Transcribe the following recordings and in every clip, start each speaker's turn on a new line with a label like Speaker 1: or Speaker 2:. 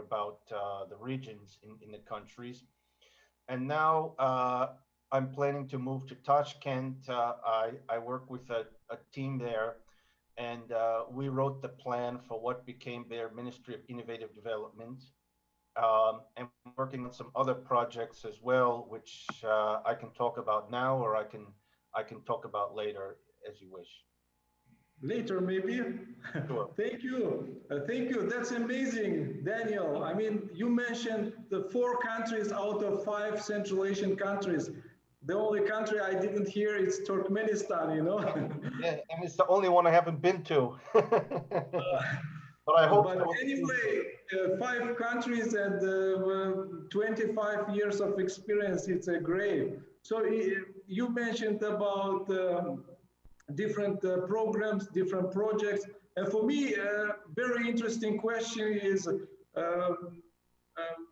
Speaker 1: about the regions in the countries. And now I'm planning to move to Tashkent. I work with a team there, and we wrote the plan for what became their Ministry of Innovative Development. And working on some other projects as well, which I can talk about now, or I can talk about later, as you wish.
Speaker 2: Later, maybe.
Speaker 1: Sure.
Speaker 2: Thank you. Thank you. That's amazing, Daniel. I mean, you mentioned the 4 countries out of 5 Central Asian countries. The only country I didn't hear is Turkmenistan, you know.
Speaker 1: Yeah, and it's the only one I haven't been to. But I hope.
Speaker 2: But anyway, 5 countries and 25 years of experience, it's a great. So you mentioned about different programs, different projects. And for me, a very interesting question is,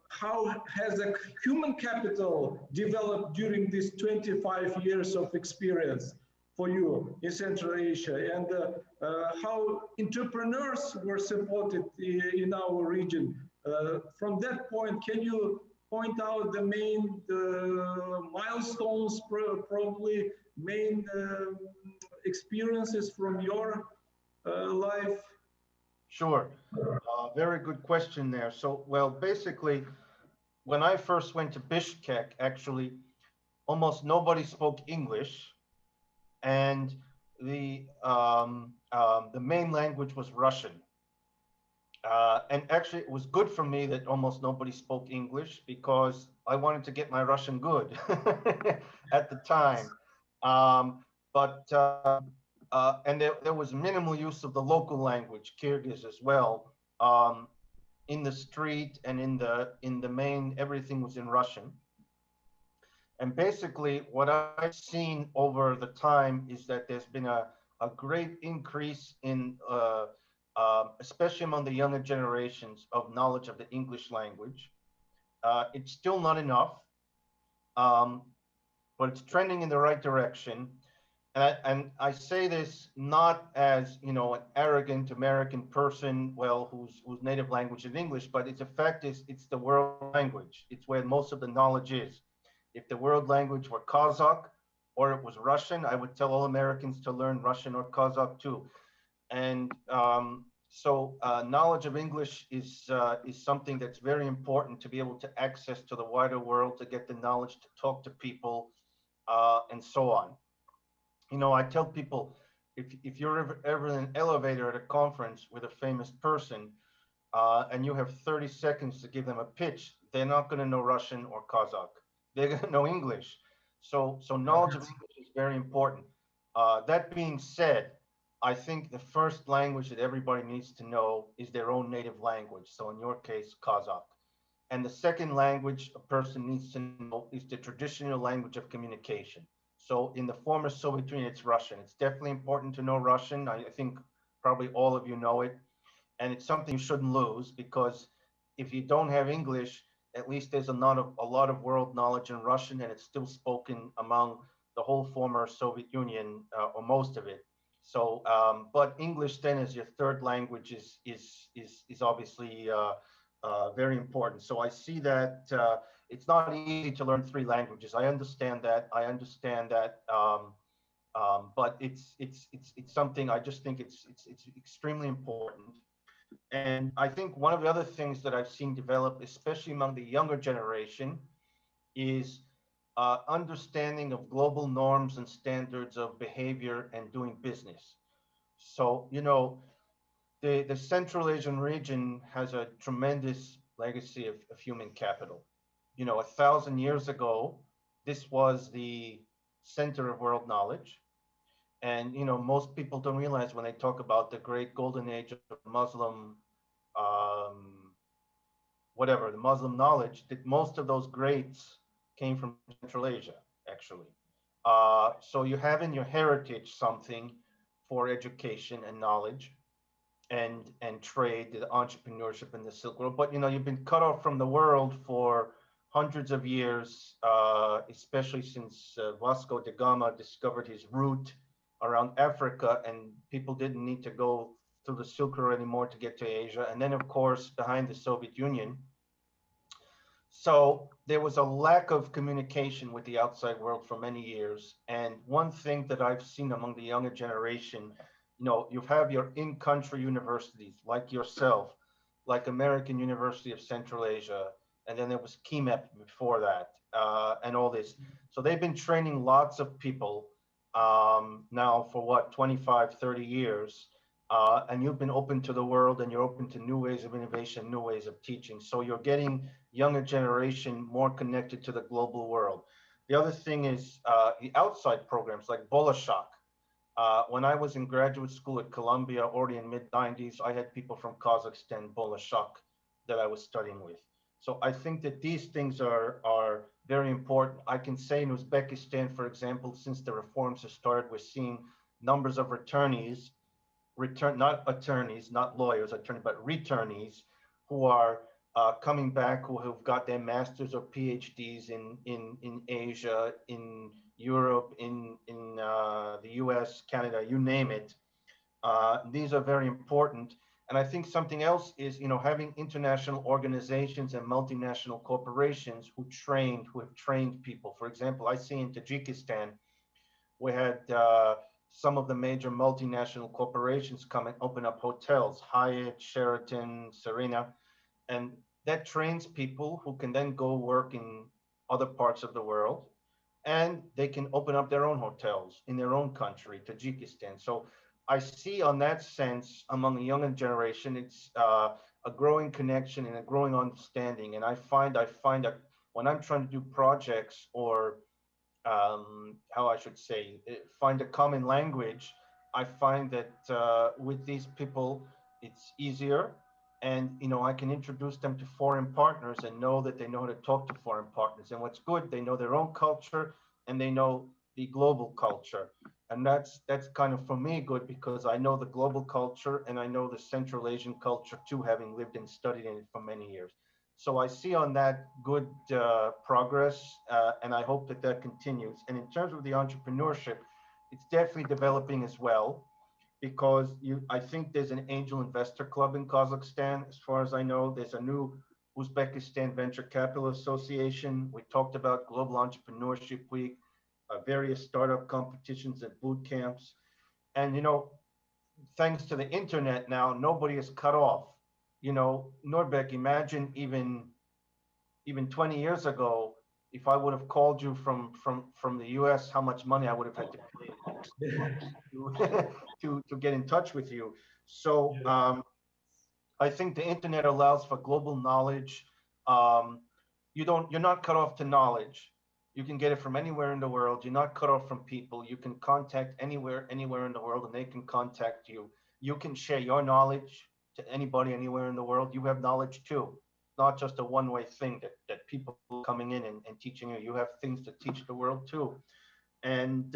Speaker 2: how has the human capital developed during these 25 years of experience for you in Central Asia, and how entrepreneurs were supported in our region? From that point, can you point out the main milestones, probably main experiences from your life?
Speaker 1: Sure. Very good question there. So, well, basically, when I first went to Bishkek, actually, almost nobody spoke English, and the main language was Russian. And actually, it was good for me that almost nobody spoke English, because I wanted to get my Russian good at the time. And there was minimal use of the local language, Kyrgyz, as well. In the street and in the main, everything was in Russian. And basically, what I've seen over the time is that there's been a great increase in, especially among the younger generations, of knowledge of the English language. It's still not enough, but it's trending in the right direction. And I say this not as, you know, an arrogant American person, well, whose native language is English, but it's a fact is it's the world language. It's where most of the knowledge is. If the world language were Kazakh or it was Russian, I would tell all Americans to learn Russian or Kazakh too. And so knowledge of English is something that's very important to be able to access to the wider world, to get the knowledge to talk to people, and so on. You know, I tell people, if you're ever in an elevator at a conference with a famous person, and you have 30 seconds to give them a pitch, they're not going to know Russian or Kazakh. They're going to know English. So knowledge of English is very important. That being said, I think the first language that everybody needs to know is their own native language. So in your case, Kazakh. And the second language a person needs to know is the traditional language of communication. So in the former Soviet Union, it's Russian. It's definitely important to know Russian. I think probably all of you know it. And it's something you shouldn't lose, because if you don't have English, at least there's a lot of world knowledge in Russian, and it's still spoken among the whole former Soviet Union, or most of it. So, but English then as your third language is obviously very important. So I see that it's not easy to learn 3 languages. I understand that. But it's something I just think it's extremely important. And I think one of the other things that I've seen develop, especially among the younger generation, is understanding of global norms and standards of behavior and doing business. So, you know, the Central Asian region has a tremendous legacy of human capital. You know, 1,000 years ago, this was the center of world knowledge. And, you know, most people don't realize when they talk about the great golden age of Muslim, the Muslim knowledge, that most of those greats came from Central Asia, actually. So you have in your heritage something for education and knowledge and trade, the entrepreneurship in the Silk Road. But, you know, you've been cut off from the world for hundreds of years, especially since Vasco da Gama discovered his route around Africa, and people didn't need to go through the Silk Road anymore to get to Asia. And then, of course, behind the Soviet Union. So there was a lack of communication with the outside world for many years. And one thing that I've seen among the younger generation, you have your in-country universities like yourself, like American University of Central Asia, and then there was KEMEP before that, and all this. So they've been training lots of people now for what, 25, 30 years. And you've been open to the world, and you're open to new ways of innovation, new ways of teaching. So you're getting younger generation more connected to the global world. The other thing is the outside programs like Bolashak. When I was in graduate school at Columbia, already in mid-90s, I had people from Kazakhstan, Bolashak, that I was studying with. So I think that these things are very important. I can say in Uzbekistan, for example, since the reforms have started, we're seeing numbers of returnees, not attorneys, not lawyers, but returnees who are coming back, who have got their masters or PhDs in Asia, in Europe, in the US, Canada, you name it. These are very important. And I think something else is, having international organizations and multinational corporations who have trained people. For example, I see in Tajikistan, we had some of the major multinational corporations come and open up hotels, Hyatt, Sheraton, Serena, and that trains people who can then go work in other parts of the world, and they can open up their own hotels in their own country, Tajikistan. So I see on that sense among the younger generation, it's a growing connection and a growing understanding. And I find that when I'm trying to do projects or how I should say, find a common language, I find that with these people, it's easier. And, I can introduce them to foreign partners and know that they know how to talk to foreign partners. And what's good, they know their own culture and they know the global culture. And that's kind of, for me, good, because I know the global culture and I know the Central Asian culture too, having lived and studied in it for many years. So I see on that good progress, and I hope that continues. And in terms of the entrepreneurship, it's definitely developing as well, because I think there's an angel investor club in Kazakhstan. As far as I know, there's a new Uzbekistan Venture Capital Association. We talked about Global Entrepreneurship Week, various startup competitions and boot camps. And, thanks to the internet now, nobody is cut off. Norbek, imagine even 20 years ago, if I would have called you from the US, how much money I would have had to pay to get in touch with you. So I think the internet allows for global knowledge. You're not cut off to knowledge. You can get it from anywhere in the world. You're not cut off from people. You can contact anywhere in the world, and they can contact you. You can share your knowledge to anybody anywhere in the world. You have knowledge too, not just a one-way thing that people coming in and teaching you. You have things to teach the world too. And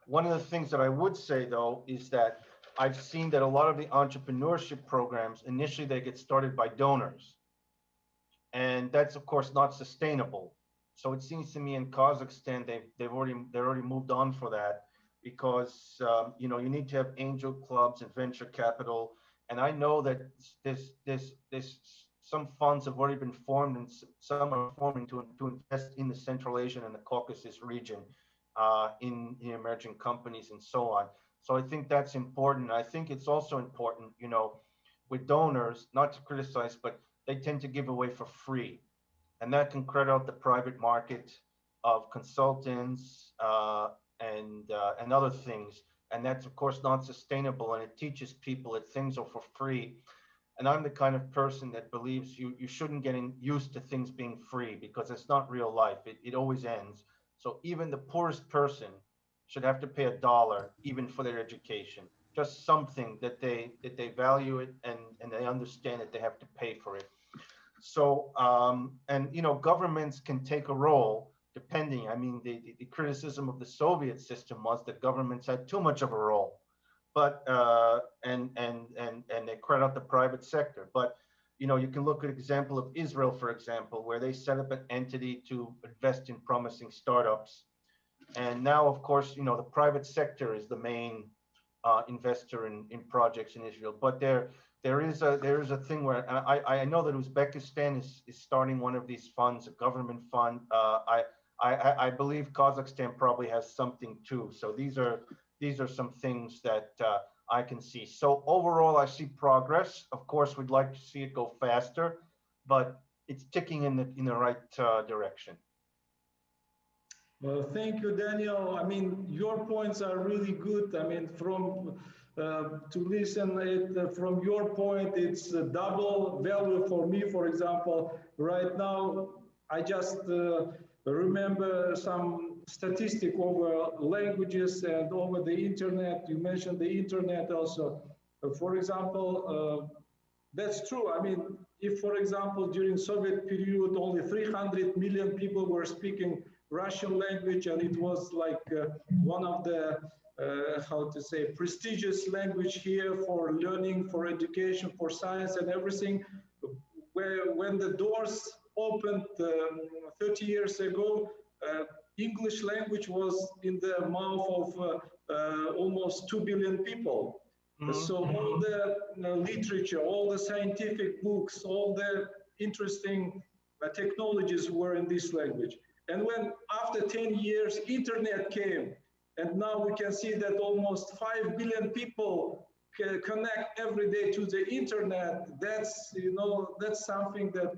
Speaker 1: one of the things that I would say though is that I've seen that a lot of the entrepreneurship programs, initially they get started by donors, and that's of course not sustainable. So it seems to me in Kazakhstan they're already moved on for that, because you need to have angel clubs and venture capital. And I know that there's some funds have already been formed, and some are forming to invest in the Central Asian and the Caucasus region, in emerging companies and so on. So I think that's important. I think it's also important, with donors, not to criticize, but they tend to give away for free. And that can credit out the private market of consultants and other things. And that's of course not sustainable, and it teaches people that things are for free. And I'm the kind of person that believes you shouldn't get used to things being free, because it's not real life. It always ends. So even the poorest person should have to pay $1 even for their education, just something that they value it, and they understand that they have to pay for it. So governments can take a role depending. I mean, the criticism of the Soviet system was that governments had too much of a role, but and they credit out the private sector. But you can look at example of Israel, for example, where they set up an entity to invest in promising startups. And now, of course, the private sector is the main investor in projects in Israel. But there is a thing where, and I know that Uzbekistan is starting one of these funds, a government fund. I believe Kazakhstan probably has something too. So these are some things that I can see. So overall, I see progress. Of course, we'd like to see it go faster, but it's ticking in the right direction.
Speaker 2: Well, thank you, Daniel. I mean, your points are really good. I mean, to listen it from your point, it's a double value for me. For example, right now, I just remember some statistic over languages and over the internet. You mentioned the internet also. For example, that's true. I mean, if, for example, during Soviet period, only 300 million people were speaking Russian language, and it was like one of the, how to say, prestigious language here for learning, for education, for science and everything. When the doors opened 30 years ago, English language was in the mouth of almost 2 billion people. Mm-hmm. So all the literature, all the scientific books, all the interesting technologies were in this language. And when after 10 years, internet came, and now we can see that almost 5 billion people connect every day to the internet. That's, you know, that's something that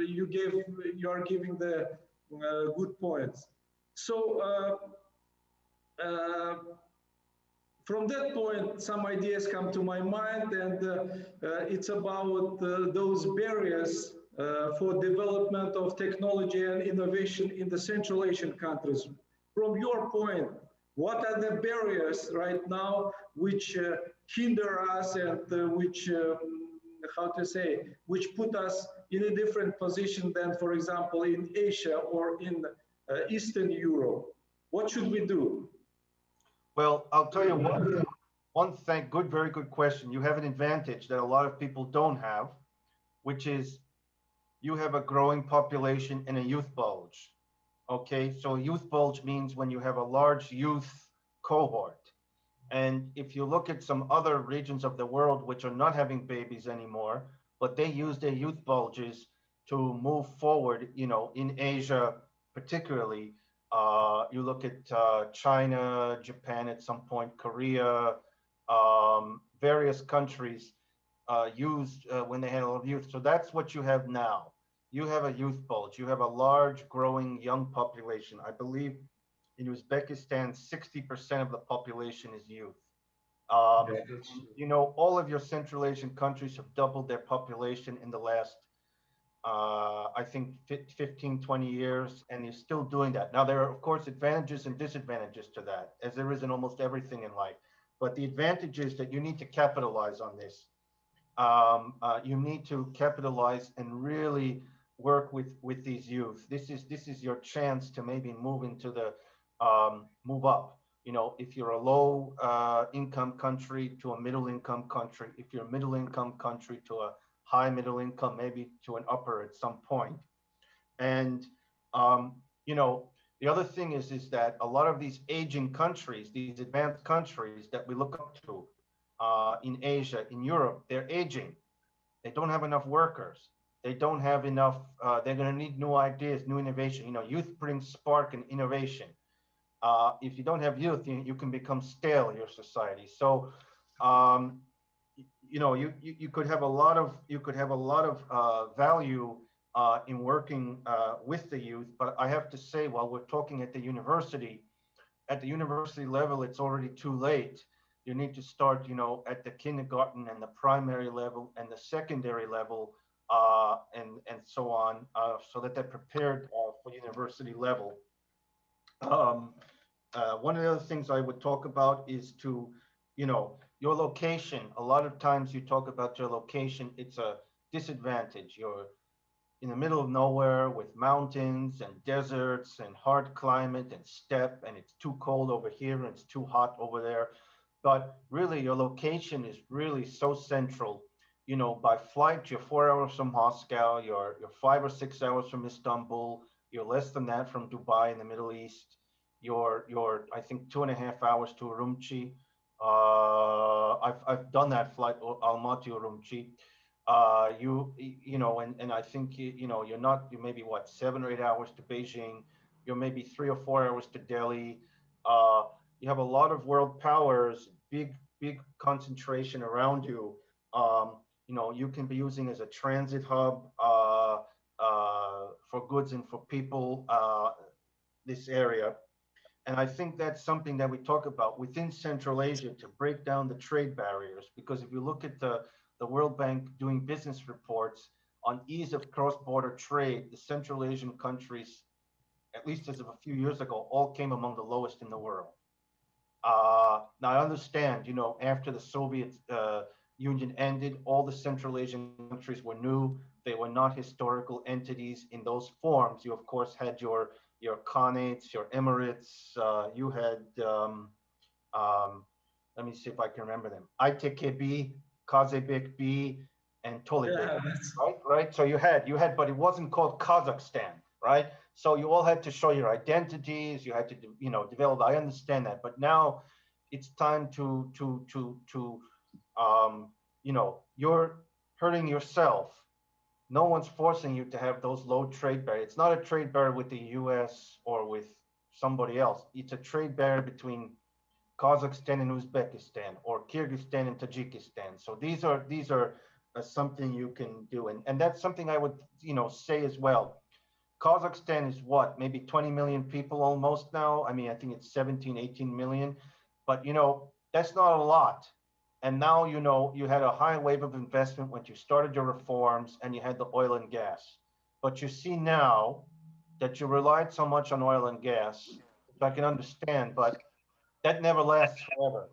Speaker 2: you are giving the good points. So from that point, some ideas come to my mind, and it's about those barriers for development of technology and innovation in the Central Asian countries. From your point, what are the barriers right now which hinder us and which, how to say, which put us in a different position than, for example, in Asia or in Eastern Europe? What should we do?
Speaker 1: Well, I'll tell you one thing, very good question. You have an advantage that a lot of people don't have, which is you have a growing population and a youth bulge. Okay, so youth bulge means when you have a large youth cohort. And if you look at some other regions of the world which are not having babies anymore, but they use their youth bulges to move forward, you know, in Asia particularly, you look at China, Japan at some point, Korea, various countries used when they had a lot of youth. So that's what you have now. You have a youth bulge. You have a large growing young population. I believe in Uzbekistan, 60% of the population is youth. You know, all of your Central Asian countries have doubled their population in the last, I think, 15, 20 years, and you're still doing that. Now, there are, of course, advantages and disadvantages to that, as there is in almost everything in life. But the advantage is that you need to capitalize on this. You need to capitalize and really work with these youth. This is your chance to maybe move into the move up. You know, if you're a low income country to a middle income country, if you're a middle income country to a high middle income, maybe to an upper at some point. And you know, the other thing is that a lot of these aging countries, these advanced countries that we look up to in Asia, in Europe, they're aging. They don't have enough workers. They don't have enough, they're going to need new ideas, new innovation. You know, youth brings spark and innovation. If you don't have youth, you can become stale in your society. So, you know, you could have a lot of value in working with the youth. But I have to say, while we're talking at the university level, it's already too late. You need to start, you know, at the kindergarten and the primary level and the secondary level. And so on, so that they're prepared for university level. One of the other things I would talk about is to, you know, your location. A lot of times you talk about your location, it's a disadvantage. You're in the middle of nowhere with mountains and deserts and hard climate and steppe, and it's too cold over here and it's too hot over there. But really, your location is really so central. You know, by flight, you're 4 hours from Moscow, you're 5 or 6 hours from Istanbul, you're less than that from Dubai in the Middle East. I think 2.5 hours to Urumqi. I've done that flight, Almaty Urumqi. You know, and I think you know, you maybe what, 7 or 8 hours to Beijing. You're maybe 3 or 4 hours to Delhi. You have a lot of world powers, big concentration around you. You know, you can be using as a transit hub for goods and for people, this area. And I think that's something that we talk about within Central Asia to break down the trade barriers. Because if you look at the World Bank doing business reports on ease of cross-border trade, the Central Asian countries, at least as of a few years ago, all came among the lowest in the world. Now I understand, you know, after the Soviet Union ended, all the Central Asian countries were new. They were not historical entities in those forms. You of course had your Khanates, your Emirates. You had, let me see if I can remember them. ITKB, Kazakh, and Tolibek,
Speaker 2: Yeah,
Speaker 1: right? So you had, but it wasn't called Kazakhstan, right? So you all had to show your identities. You had to, you know, develop. I understand that, but now it's time to you know, you're hurting yourself. No one's forcing you to have those low trade barriers. It's not a trade barrier with the US or with somebody else. It's a trade barrier between Kazakhstan and Uzbekistan, or Kyrgyzstan and Tajikistan. So these are something you can do. And that's something I would, you know, say as well. Kazakhstan is what, maybe 20 million people almost now. I mean, I think it's 17, 18 million, but you know, that's not a lot. And now, you know, you had a high wave of investment when you started your reforms and you had the oil and gas. But you see now that you relied so much on oil and gas, which I can understand, but that never lasts forever.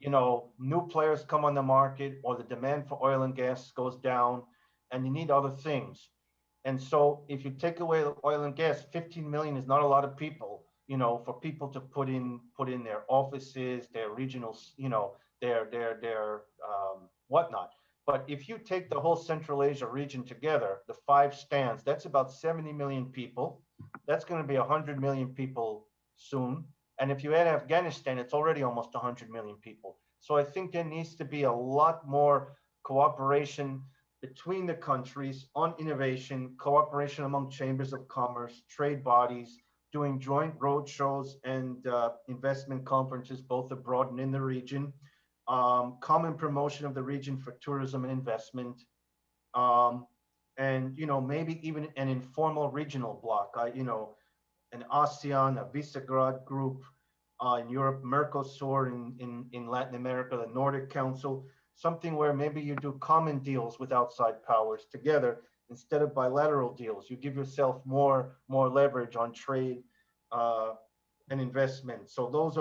Speaker 1: You know, new players come on the market, or the demand for oil and gas goes down, and you need other things. And so if you take away the oil and gas, 15 million is not a lot of people, you know, for people to put in their offices, their regional, you know, their whatnot. But if you take the whole Central Asia region together, the 5 stands, that's about 70 million people. That's going to be 100 million people soon. And if you add Afghanistan, it's already almost 100 million people. So I think there needs to be a lot more cooperation between the countries on innovation, cooperation among chambers of commerce, trade bodies, doing joint road shows and investment conferences, both abroad and in the region, common promotion of the region for tourism and investment, and, you know, maybe even an informal regional bloc, you know, an ASEAN, a Visegrad group in Europe, Mercosur in Latin America, the Nordic Council, something where maybe you do common deals with outside powers together instead of bilateral deals. You give yourself more leverage on trade and investment. So those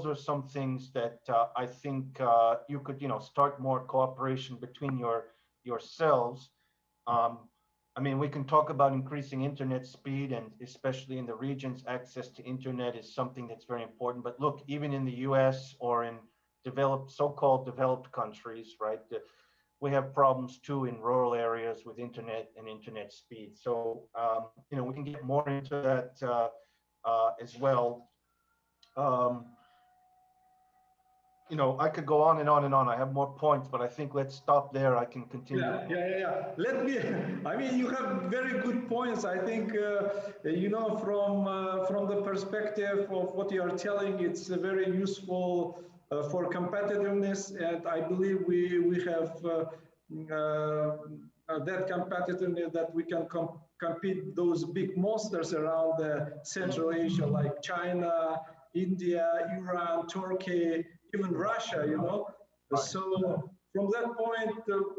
Speaker 1: are some things that I think you could, you know, start more cooperation between yourselves. I mean, we can talk about increasing internet speed, and especially in the regions, access to internet is something that's very important. But look, even in the US or in so-called developed countries, right, we have problems too in rural areas with internet and internet speed. So, you know, we can get more into that as well. You know, I could go on and on and on. I have more points, but I think let's stop there. I can continue.
Speaker 2: Yeah. Let me, I mean, you have very good points. I think, you know, from the perspective of what you are telling, it's very useful for competitiveness. And I believe we have that competitiveness that we can compete those big monsters around Central Asia, like China, India, Iran, Turkey, even Russia, you know. Right. So from that point,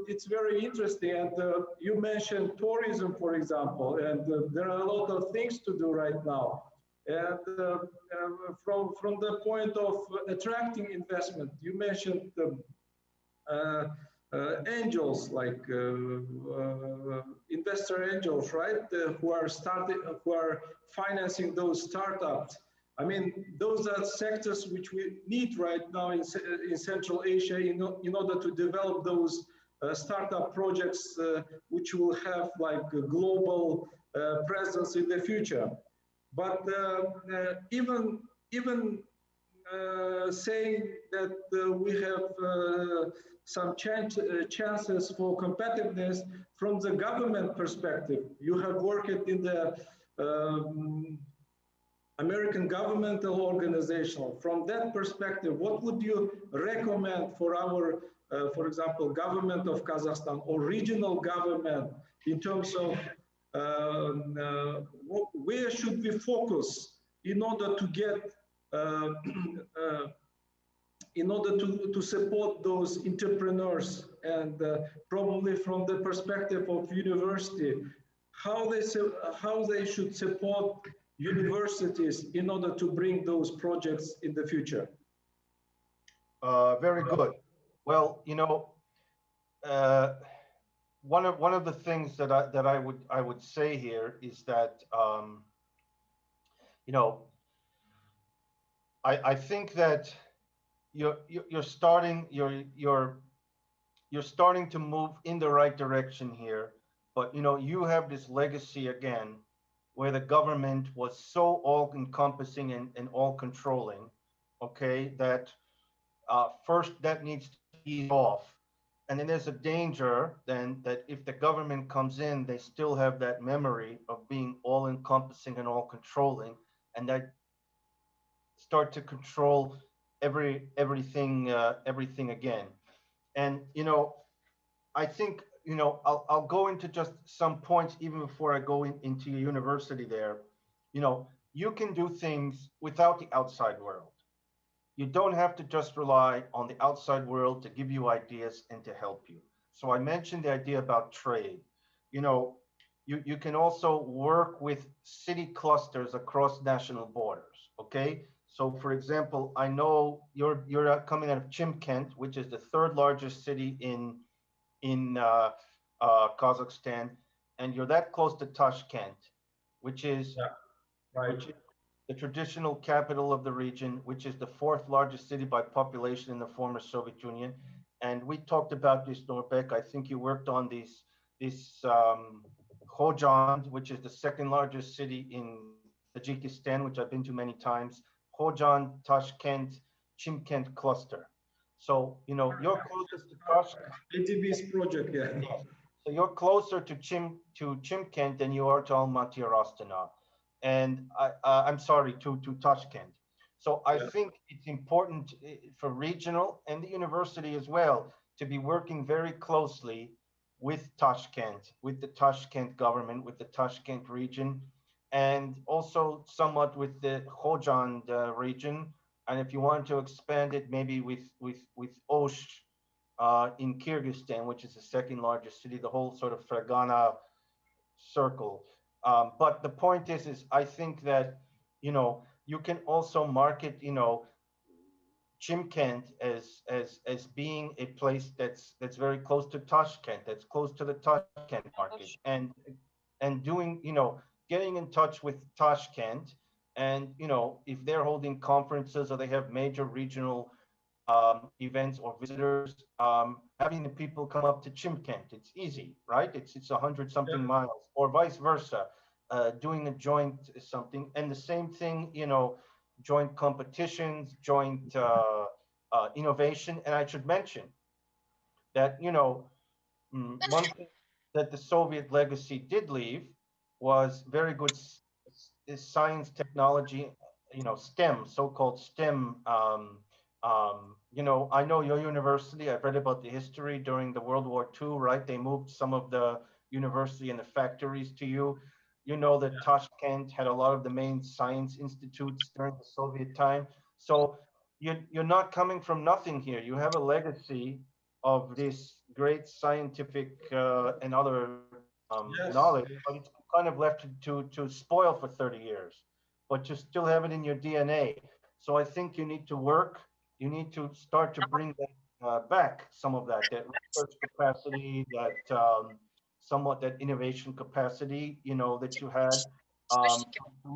Speaker 2: it's very interesting. And you mentioned tourism, for example, and there are a lot of things to do right now. And from the point of attracting investment, you mentioned angels, like investor angels, right? Who are financing those startups. I mean, those are sectors which we need right now in Central Asia in order to develop those startup projects which will have like a global presence in the future. But even even saying that we have some chances for competitiveness from the government perspective. You have worked in the American governmental organization. From that perspective, what would you recommend for our, for example, government of Kazakhstan or regional government in terms of where should we focus in order to get, in order to support those entrepreneurs, and probably from the perspective of university, how they should support universities in order to bring those projects in the future?
Speaker 1: Very good. Well, you know, one of the things that I would say here is that you know, I think that you're starting to move in the right direction here, but you know, you have this legacy again where the government was so all-encompassing and all-controlling, okay, that first that needs to ease off. And then there's a danger then that if the government comes in, they still have that memory of being all-encompassing and all-controlling, and that start to control everything again. And you know, I think, you know, I'll go into just some points even before I go into your university there. You know, you can do things without the outside world. You don't have to just rely on the outside world to give you ideas and to help you. So I mentioned the idea about trade. You know, you can also work with city clusters across national borders, okay? So for example, I know you're coming out of Chimkent, which is the third largest city in Kazakhstan, and you're that close to Tashkent, which is,
Speaker 2: right,
Speaker 1: which is the traditional capital of the region, which is the fourth largest city by population in the former Soviet Union. And we talked about this, Norbek. I think you worked on this Khojan, which is the second largest city in Tajikistan, which I've been to many times. Khojan, Tashkent, Chimkent cluster. So, you know, you're closest to Tashkent.
Speaker 2: ATB's project, yeah.
Speaker 1: Yes. So you're closer to Chimkent than you are to Almaty or Astana. And I'm sorry, to Tashkent. So I think it's important for regional and the university as well to be working very closely with Tashkent, with the Tashkent government, with the Tashkent region, and also somewhat with the Khojan region. And if you want to expand it, maybe with Osh in Kyrgyzstan, which is the second largest city, the whole sort of Fergana circle. But the point is I think that, you know, you can also market, you know, Chimkent as being a place that's very close to Tashkent, that's close to the Tashkent market, and doing, you know, getting in touch with Tashkent, and you know, if they're holding conferences or they have major regional events or visitors, having the people come up to Chimkent, it's easy, right? It's 100-something miles, or vice versa, doing a joint something, and the same thing, you know, joint competitions, joint innovation. And I should mention that, you know, one thing that the Soviet legacy did leave was very good science, technology, you know, STEM, so-called STEM. You know, I know your university, I've read about the history during the World War II, right? They moved some of the university and the factories to you. You know that Tashkent had a lot of the main science institutes during the Soviet time. So you're not coming from nothing here. You have a legacy of this great scientific and other knowledge, but it's kind of left to spoil for 30 years, but you still have it in your DNA. So I think you need to work, you need to start to bring that back, some of that research capacity, that somewhat that innovation capacity, you know, that you had.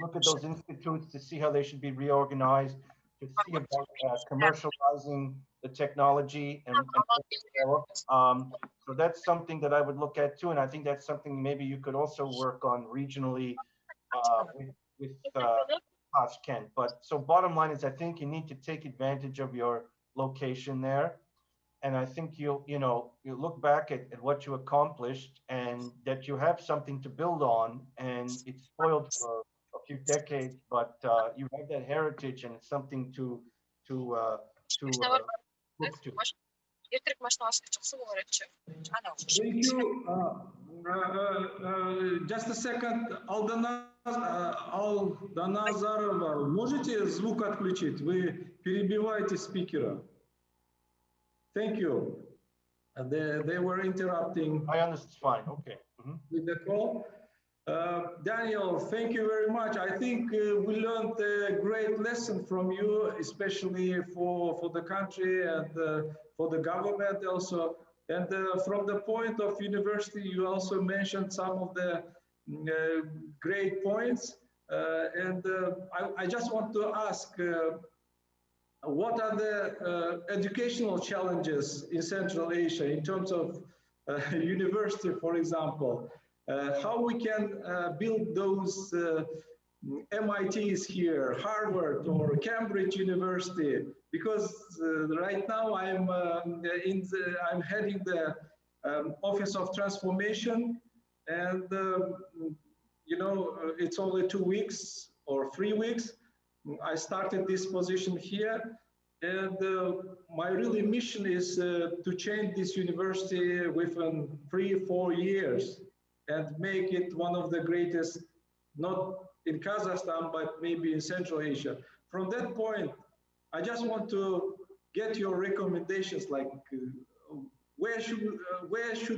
Speaker 1: Look at those institutes to see how they should be reorganized, to see about commercializing the technology and so that's something that I would look at too, and I think that's something maybe you could also work on regionally with Tashkent. But so bottom line is, I think you need to take advantage of your location there. And I think you look back at what you accomplished and that you have something to build on, and it's spoiled for a few decades, but you have that heritage and it's something to look to.
Speaker 2: Thank you. Just a second. Алданазарова, можете звук отключить? Вы перебиваете спикера. Thank you. They were interrupting.
Speaker 1: I understand. It's fine. Okay.
Speaker 2: With the call. Daniel, thank you very much. I think we learned a great lesson from you, especially for the country and for the government also. And from the point of university, you also mentioned some of the great points. I just want to ask, what are the educational challenges in Central Asia in terms of university, for example? How we can build those MITs here, Harvard or Cambridge University? Because right now I'm heading the Office of Transformation, and it's only 2 weeks or 3 weeks. I started this position here, and my really mission is to change this university within 3-4 years and make it one of the greatest, not in Kazakhstan, but maybe in Central Asia. From that point, I just want to get your recommendations, like where should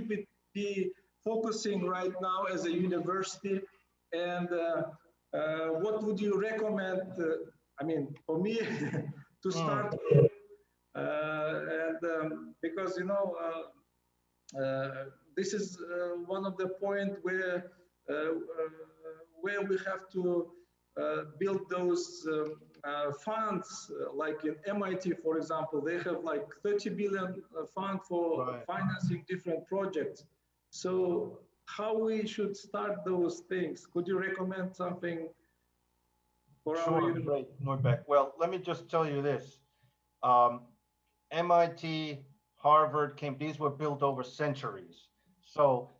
Speaker 2: we be focusing right now as a university, and what would you recommend, I mean, for me to start with? Because, this is one of the points where we have to build those funds, like in MIT, for example, they have like 30 billion fund for financing different projects. So how we should start those things? Could you recommend something for our university?
Speaker 1: Norbek. Well, let me just tell you this. MIT, Harvard, these were built over centuries. So,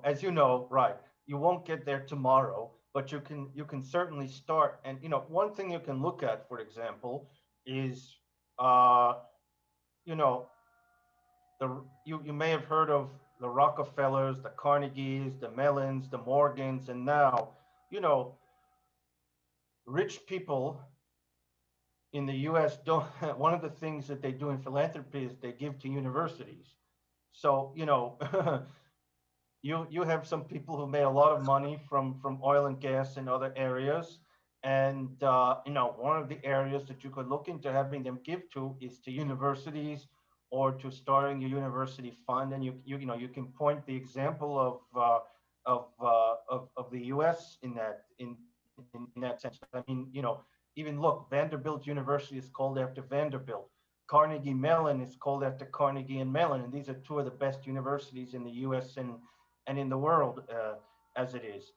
Speaker 1: as you know, right, you won't get there tomorrow, but you can certainly start. And, one thing you can look at, for example, is, you may have heard of the Rockefellers, the Carnegies, the Mellons, the Morgans, and now, rich people in the US don't, one of the things that they do in philanthropy is they give to universities. So, you have some people who made a lot of money from oil and gas and other areas. And, one of the areas that you could look into having them give to is to universities or to starting a university fund. And you can point the example of the US in that sense. I mean, even look, Vanderbilt University is called after Vanderbilt. Carnegie Mellon is called after Carnegie and Mellon. And these are two of the best universities in the US and in the world as it is.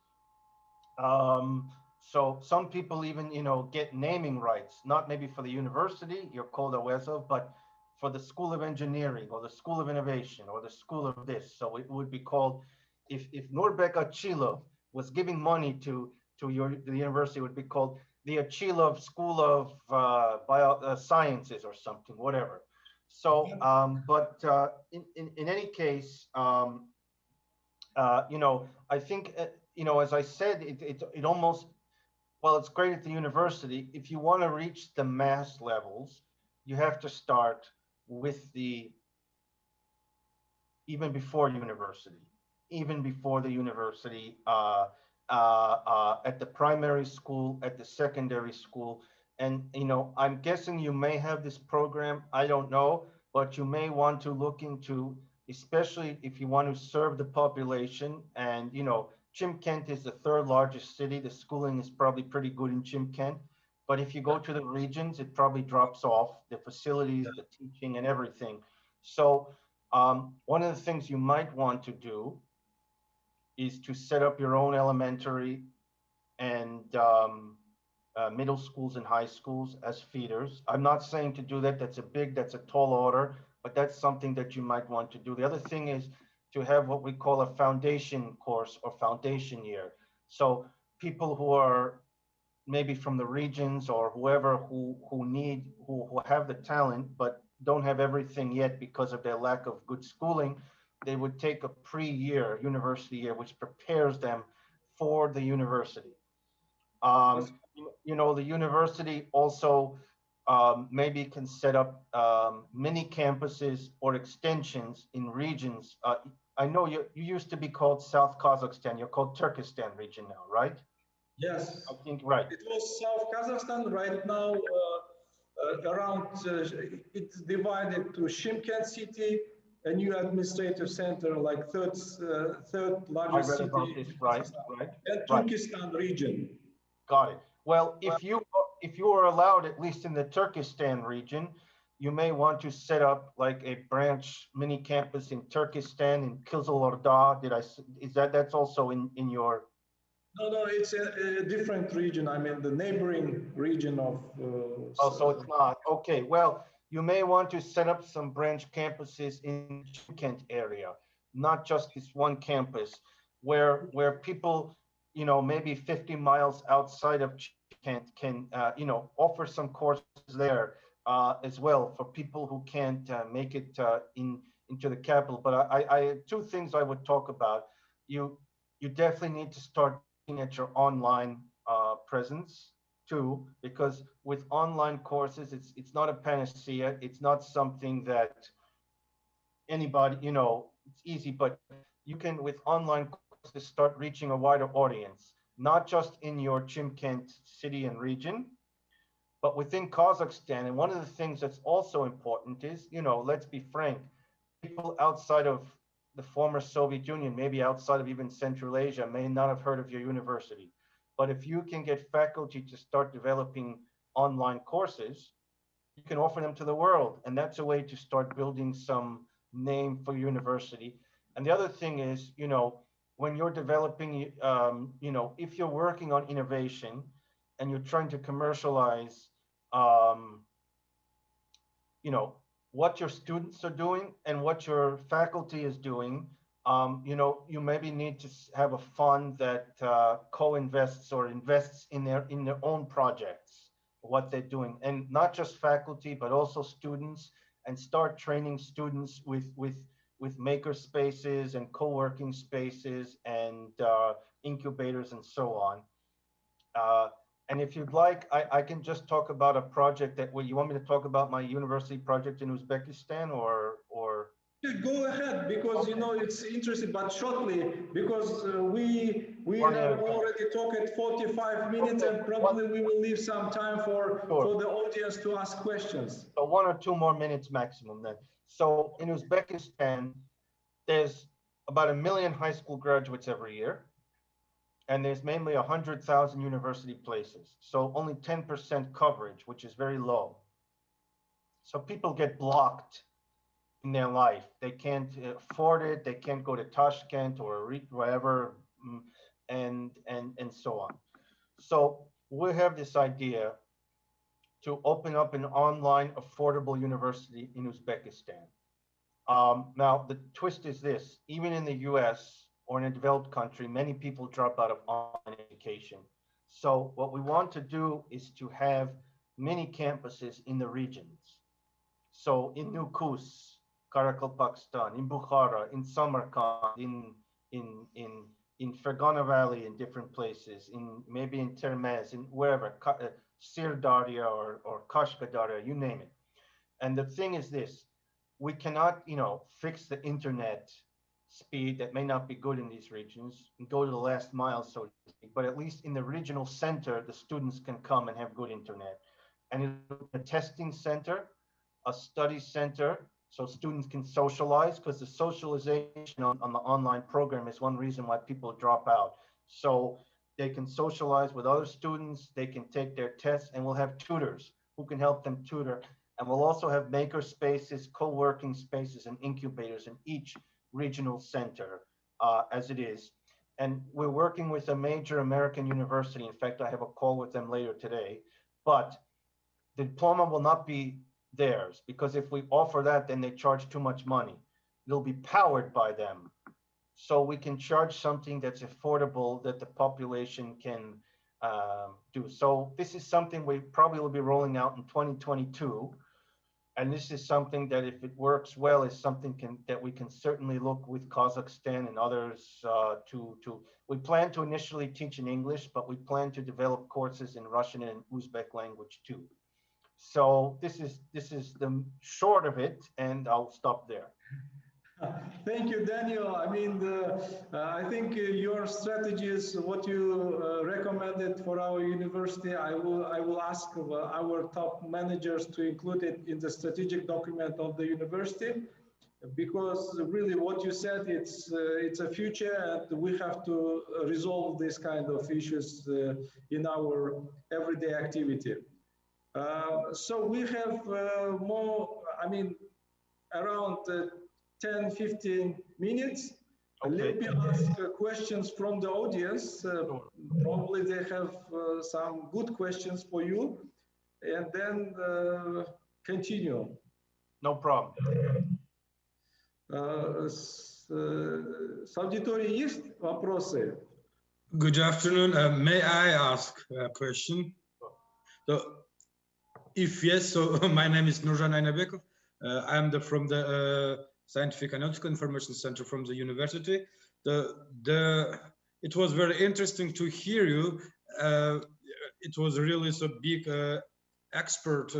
Speaker 1: So some people even, get naming rights, not maybe for the university, you're called AWESO, but for the School of Engineering or the School of Innovation or the School of this. So it would be called, if Norbek Achilov was giving money to the university, it would be called the Achilov School of Sciences or something, whatever. So, but in any case, I think, as I said, it almost, well, it's great at the university. If you want to reach the mass levels, you have to start with even before the university, at the primary school, at the secondary school. And, I'm guessing you may have this program, I don't know, but you may want to look into, especially if you want to serve the population. And, Chimkent is the 3rd largest city. The schooling is probably pretty good in Chimkent. But if you go to the regions, it probably drops off, the facilities, the teaching and everything. So one of the things you might want to do is to set up your own elementary and middle schools and high schools as feeders. I'm not saying to do that. That's a tall order, but that's something that you might want to do. The other thing is to have what we call a foundation course or foundation year. So people who are maybe from the regions or whoever who have the talent but don't have everything yet because of their lack of good schooling, they would take a pre-year university year, which prepares them for the university. The university also maybe can set up mini campuses or extensions in regions. I know you used to be called South Kazakhstan. You're called Turkestan region now, right?
Speaker 2: Yes.
Speaker 1: I think right.
Speaker 2: It was South Kazakhstan. Right now, it's divided to Shymkent city, a new administrative center, like third largest city.
Speaker 1: About this, right,
Speaker 2: and Turkestan region.
Speaker 1: Got it. Well, if you are allowed, at least in the Turkestan region, you may want to set up like a branch mini campus in Turkestan, in Kızılorda. That's also in your?
Speaker 2: No, it's a different region. I mean, the neighboring region of.
Speaker 1: So it's not. Okay, well, you may want to set up some branch campuses in Shymkent area, not just this one campus, where people, maybe 50 miles outside of Shymkent can, offer some courses there as well for people who can't make it into the capital. But I two things I would talk about. You definitely need to start looking at your online presence too, because with online courses, it's not a panacea. It's not something that anybody, it's easy, but you can, with online courses, start reaching a wider audience, not just in your Chimkent city and region, but within Kazakhstan. And one of the things that's also important is, let's be frank, people outside of the former Soviet Union, maybe outside of even Central Asia, may not have heard of your university. But if you can get faculty to start developing online courses, you can offer them to the world. And that's a way to start building some name for university. And the other thing is, when you're developing, if you're working on innovation and you're trying to commercialize, what your students are doing and what your faculty is doing, you maybe need to have a fund that co-invests or invests in their own projects, what they're doing, and not just faculty, but also students, and start training students with maker spaces and co-working spaces and incubators and so on. And if you'd like, I can just talk about a project that, you want me to talk about my university project in Uzbekistan or?
Speaker 2: Go ahead, because it's interesting, but shortly, because we have already talked 45 minutes, and probably we will leave some time for the audience to ask questions.
Speaker 1: So 1 or 2 more minutes maximum then. So in Uzbekistan, there's about 1 million high school graduates every year, and there's mainly 100,000 university places. So only 10% coverage, which is very low. So people get blocked in their life. They can't afford it. They can't go to Tashkent or wherever, and so on. So we have this idea to open up an online affordable university in Uzbekistan. Now, the twist is this: even in the US or in a developed country, many people drop out of online education. So what we want to do is to have mini campuses in the regions. So in Nukus, Karakalpakstan, in Bukhara, in Samarkand, in Fergana Valley, in different places, maybe in Termez, in wherever, Sirdarya or Kashkadarya, you name it. And the thing is this: we cannot, fix the internet speed that may not be good in these regions and go to the last mile, so to speak, but at least in the regional center, the students can come and have good internet. And a testing center, a study center, so students can socialize, because the socialization on the online program is one reason why people drop out. So they can socialize with other students, they can take their tests, and we'll have tutors who can help them tutor. And we'll also have maker spaces, co-working spaces, and incubators in each regional center as it is. and we're working with a major American university. In fact, I have a call with them later today, but the diploma will not be theirs, because if we offer that, then they charge too much money. It'll be powered by them. So we can charge something that's affordable that the population can do. So this is something we probably will be rolling out in 2022. And this is something that, if it works well, is something that we can certainly look with Kazakhstan and others to. We plan to initially teach in English, but we plan to develop courses in Russian and Uzbek language too. So this is the short of it, and I'll stop there.
Speaker 2: Thank you, Daniel. I mean, I think your strategies, what you recommended for our university, I will ask our top managers to include it in the strategic document of the university, because really what you said, it's a future, and we have to resolve this kind of issues in our everyday activity. So we have around 10-15 minutes. Okay. Let me ask questions from the audience. Probably they have some good questions for you, and then continue.
Speaker 1: No problem.
Speaker 2: С аудиторией есть вопросы?
Speaker 3: Good afternoon. May I ask a question? So, if yes, so my name is Nurjan Aynabekov. I'm from the Scientific Analytical Information Center from the university. It was very interesting to hear you. It was really so big expert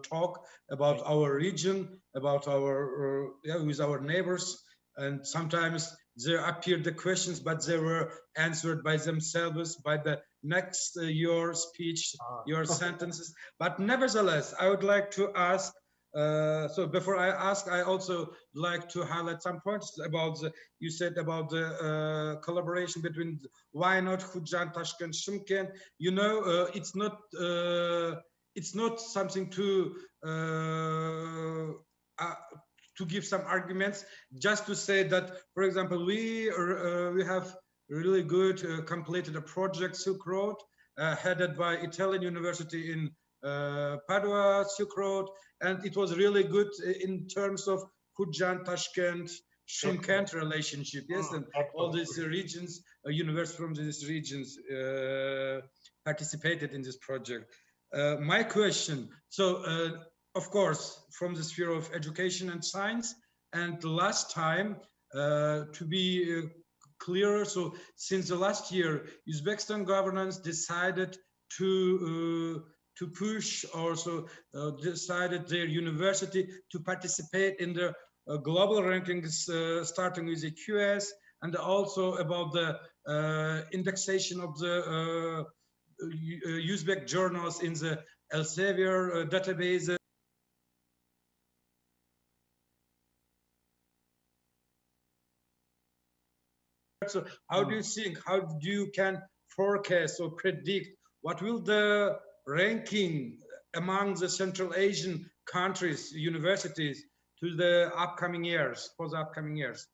Speaker 3: talk about our region, about our with our neighbors, and sometimes there appeared the questions, but they were answered by themselves by the next your speech, your sentences. But nevertheless, I would like to ask. So before I ask, I also like to highlight some points about you said about the collaboration between why not Khujand, Tashkent, Shymkent. You know, it's not something to give some arguments. Just to say that, for example, we have really good completed a project Silk Road headed by Italian University in Padua, Silk Road, and it was really good in terms of Khujand, Tashkent, Shymkent relationship. Yes, and all these regions, universities from these regions participated in this project. My question, so of course, from the sphere of education and science, and last time, to be clearer, so since the last year, Uzbekistan governance decided to push, also decided their university to participate in the global rankings, starting with the QS, and also about the indexation of the Uzbek journals in the Elsevier database. So how do you think, how do you can forecast or predict what will the ranking among the Central Asian countries, universities, to the upcoming years, for the upcoming years?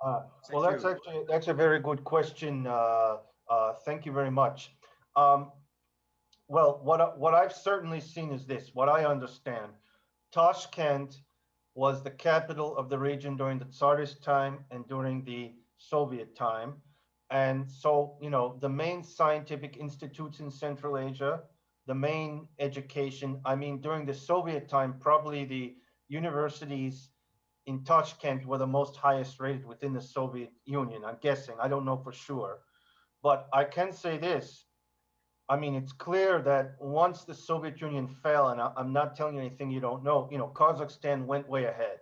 Speaker 1: Well, that's a very good question. Thank you very much. Well, what I've certainly seen is this. What I understand, Tashkent was the capital of the region during the Tsarist time and during the Soviet time. And so, you know, the main scientific institutes in Central Asia, the main education, I mean, during the Soviet time, probably the universities in Tashkent were the most highest rated within the Soviet Union, I'm guessing. I don't know for sure. But I can say this. I mean, it's clear that once the Soviet Union fell, and I'm not telling you anything you don't know, you know, Kazakhstan went way ahead.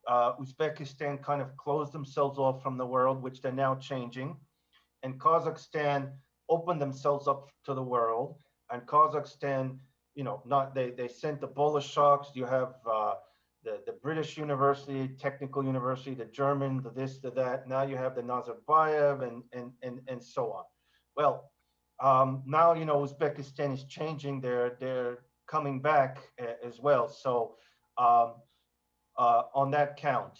Speaker 1: Uzbekistan kind of closed themselves off from the world, which they're now changing. And Kazakhstan opened themselves up to the world. And Kazakhstan, you know, they sent the Bolsheviks. You have the British University, Technical University, the German, the this, the that. Now you have the Nazarbayev and so on. Well, now, you know, Uzbekistan is changing. They're coming back as well. So on that count,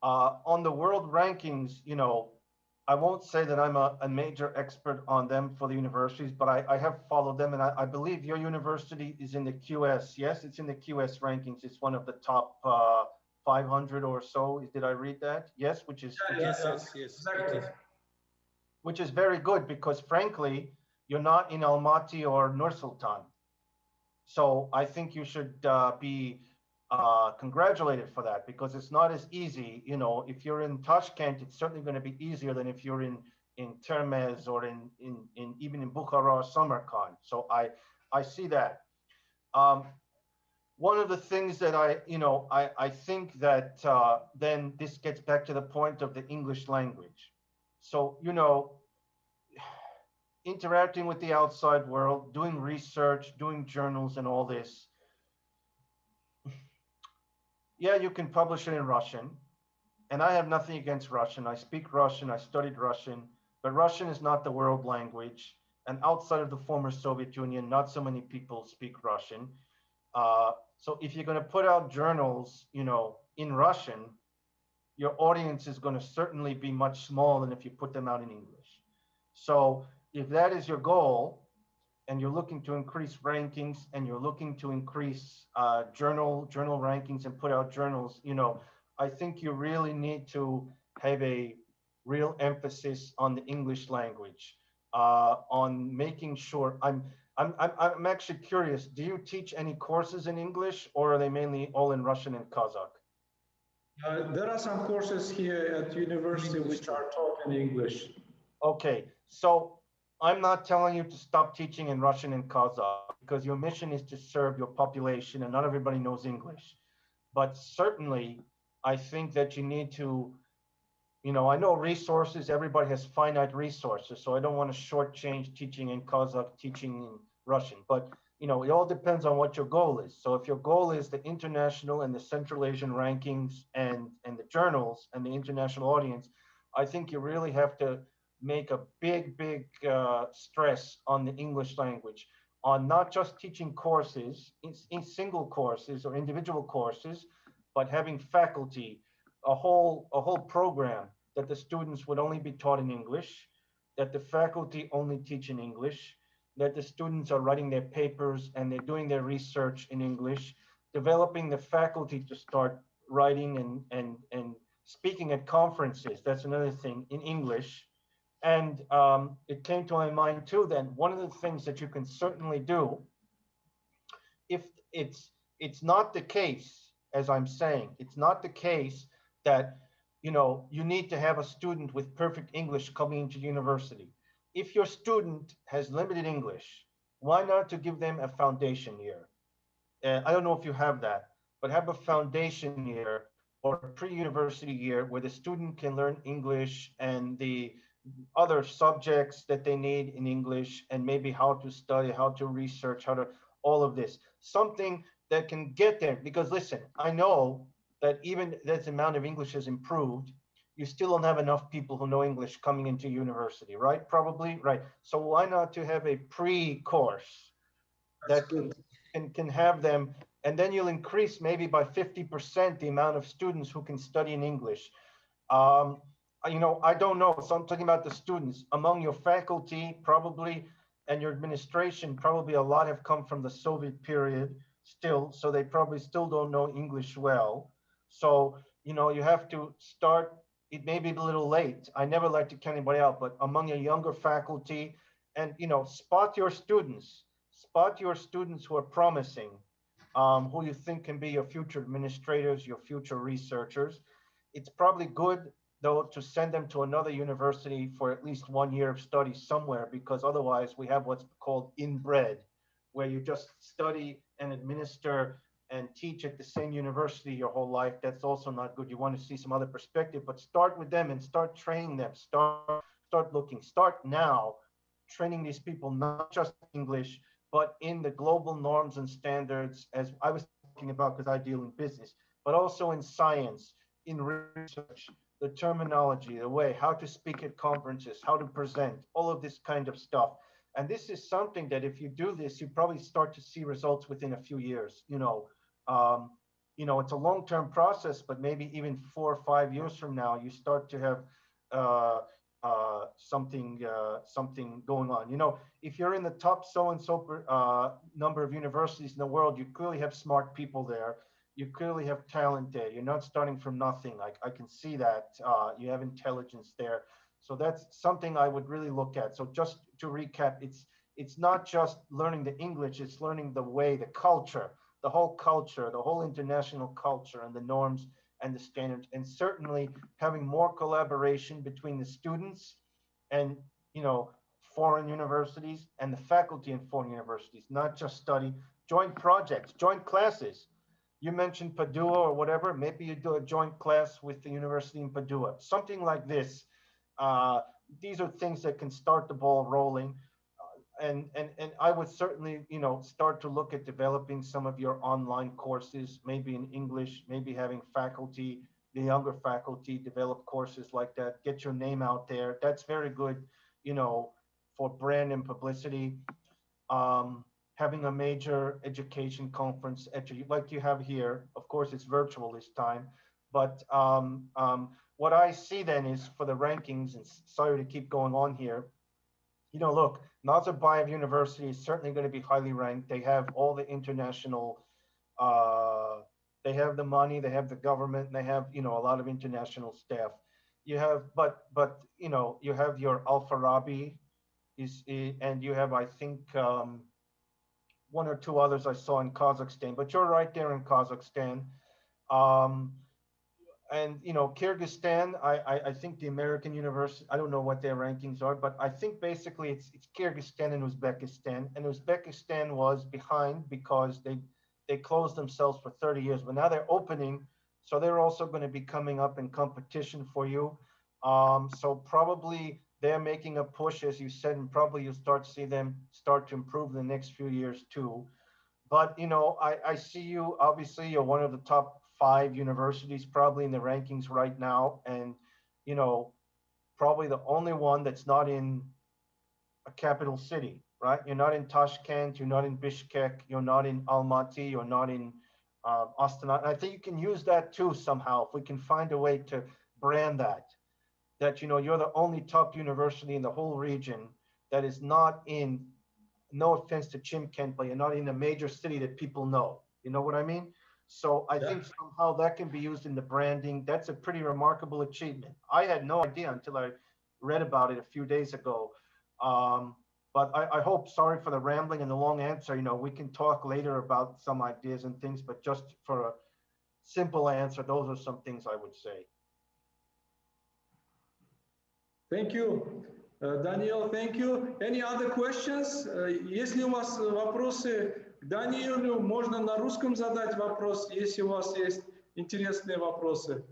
Speaker 1: on the world rankings, you know, I won't say that I'm a major expert on them for the universities, but I have followed them, and I believe your university is in the QS. Yes, it's in the QS rankings. It's one of the top 500 or so. Did I read that? Yes, which is
Speaker 2: Exactly.
Speaker 1: which is very good, because frankly, you're not in Almaty or Nur Sultan. So I think you should be congratulated for that, because it's not as easy. You know, if you're in Tashkent, it's certainly going to be easier than if you're in Termez or in even in Bukhara or Samarkand. So I see that. One of the things that I think that then this gets back to the point of the English language. So, you know, interacting with the outside world, doing research, doing journals and all this. Yeah, you can publish it in Russian. And I have nothing against Russian. I speak Russian, I studied Russian, but Russian is not the world language. And outside of the former Soviet Union, not so many people speak Russian. So if you're going to put out journals, you know, in Russian, your audience is going to certainly be much smaller than if you put them out in English. So if that is your goal, and you're looking to increase rankings, and you're looking to increase journal rankings and put out journals, you know, I think you really need to have a real emphasis on the English language, on making sure. I'm actually curious. Do you teach any courses in English, or are they mainly all in Russian and Kazakh?
Speaker 2: There are some courses here at university which are taught in English.
Speaker 1: Okay, so I'm not telling you to stop teaching in Russian and Kazakh, because your mission is to serve your population and not everybody knows English. But certainly, I think that you need to, you know, I know resources, everybody has finite resources, so I don't want to shortchange teaching in Kazakh, teaching in Russian. But, you know, it all depends on what your goal is. So if your goal is the international and the Central Asian rankings and the journals and the international audience, I think you really have to make a big stress on the English language, on not just teaching courses, in single courses or individual courses, but having faculty, a whole program that the students would only be taught in English, that the faculty only teach in English, that the students are writing their papers and they're doing their research in English, developing the faculty to start writing and speaking at conferences. That's another thing, in English. And it came to my mind too, then one of the things that you can certainly do, if it's not the case, as I'm saying, it's not the case that, you know, you need to have a student with perfect English coming into university. If your student has limited English, why not to give them a foundation year? I don't know if you have that, but have a foundation year or a pre-university year where the student can learn English and the other subjects that they need in English, and maybe how to study, how to research, how to, all of this, something that can get there. Because listen, I know that even as the amount of English has improved, you still don't have enough people who know English coming into university, right? Probably, right. So why not to have a pre-course that can have them, and then you'll increase maybe by 50% the amount of students who can study in English. You know, I don't know. So I'm talking about the students. Among your faculty, probably, and your administration, probably a lot have come from the Soviet period still, so they probably still don't know English well. So, you know, you have to start, it may be a little late. I never like to count anybody out, but among your younger faculty, and, you know, spot your students who are promising, who you think can be your future administrators, your future researchers. It's probably good, though, to send them to another university for at least 1 year of study somewhere, because otherwise we have what's called inbred, where you just study and administer and teach at the same university your whole life. That's also not good. You want to see some other perspective, but start with them and start training them. Start looking. Start now training these people, not just English, but in the global norms and standards, as I was talking about, because I deal in business, but also in science, in research, the terminology, the way, how to speak at conferences, how to present, all of this kind of stuff. And this is something that if you do this, you probably start to see results within a few years. You know, it's a long-term process, but maybe even 4 or 5 years from now, you start to have something going on. You know, if you're in the top so-and-so number of universities in the world, you clearly have smart people there. You clearly have talent there. You're not starting from nothing. I can see that. You have intelligence there. So that's something I would really look at. So just to recap, it's not just learning the English, it's learning the way, the culture, the whole international culture and the norms and the standards, and certainly having more collaboration between the students and, you know, foreign universities and the faculty in foreign universities, not just study, joint projects, joint classes. You mentioned Padua or whatever, maybe you do a joint class with the university in Padua, something like this. These are things that can start the ball rolling. And I would certainly, you know, start to look at developing some of your online courses, maybe in English, maybe having faculty, the younger faculty, develop courses like that, get your name out there. That's very good, you know, for brand and publicity. Having a major education conference like you have here. Of course, it's virtual this time, but what I see then is for the rankings, and sorry to keep going on here, you know, look, Nazarbayev University is certainly going to be highly ranked. They have all the international, they have the money, they have the government, and they have, you know, a lot of international staff. You have, but you know, you have your Al-Farabi, and you have, I think, one or two others I saw in Kazakhstan, but you're right there in Kazakhstan. And, you know, Kyrgyzstan, I think the American university, I don't know what their rankings are, but I think basically it's Kyrgyzstan and Uzbekistan. And Uzbekistan was behind because they closed themselves for 30 years, but now they're opening. So they're also going to be coming up in competition for you. So probably they're making a push, as you said, and probably you'll start to see them start to improve in the next few years too. But, you know, I see you, obviously, you're one of the top 5 universities probably in the rankings right now. And, you know, probably the only one that's not in a capital city, right? You're not in Tashkent, you're not in Bishkek, you're not in Almaty, you're not in Astana. And I think you can use that too somehow, if we can find a way to brand that, you know, you're the only top university in the whole region that is not in, no offense to Chimkent, but you're not in a major city that people know. You know what I mean? So I think somehow that can be used in the branding. That's a pretty remarkable achievement. I had no idea until I read about it a few days ago. But I hope, sorry for the rambling and the long answer, you know, we can talk later about some ideas and things, but just for a simple answer, those are some things I would say.
Speaker 2: Thank you, Daniel. Thank you. Any other questions? Если у вас вопросы к Даниэлю, можно на русском задать вопрос, если у вас есть интересные вопросы.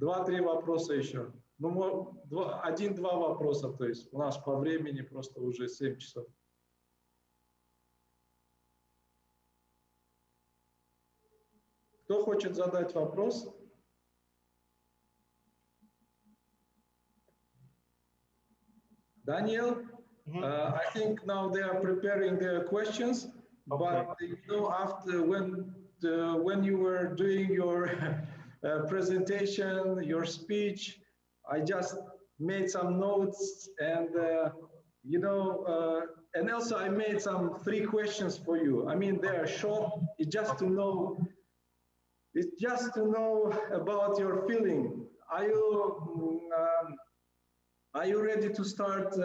Speaker 2: 2-3 вопроса еще. Ну, 1-2 вопроса, то есть у нас по времени просто уже 7 часов. Кто хочет задать вопрос? Daniel, I think now they are preparing their questions, but you know, after when you were doing your presentation, your speech, I just made some notes, and you know, and also I made some 3 questions for you. I mean, they are short. It's just to know about your feeling. Are you ready to start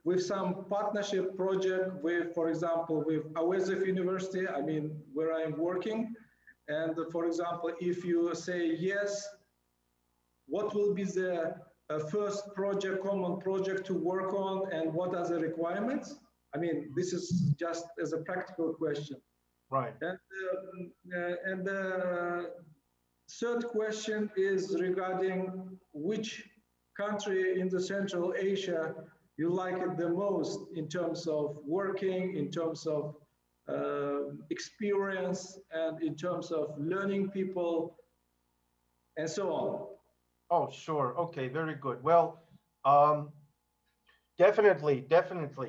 Speaker 2: with some partnership project with, for example, with VII University, I mean, where I'm working? And for example, if you say yes, what will be the first project, common project to work on, and what are the requirements? I mean, this is just as a practical question.
Speaker 1: Right.
Speaker 2: And the third question is regarding which country in the Central Asia you like it the most in terms of working, in terms of experience, and in terms of learning people, and so on.
Speaker 1: Oh, sure. Okay, very good. Well, definitely.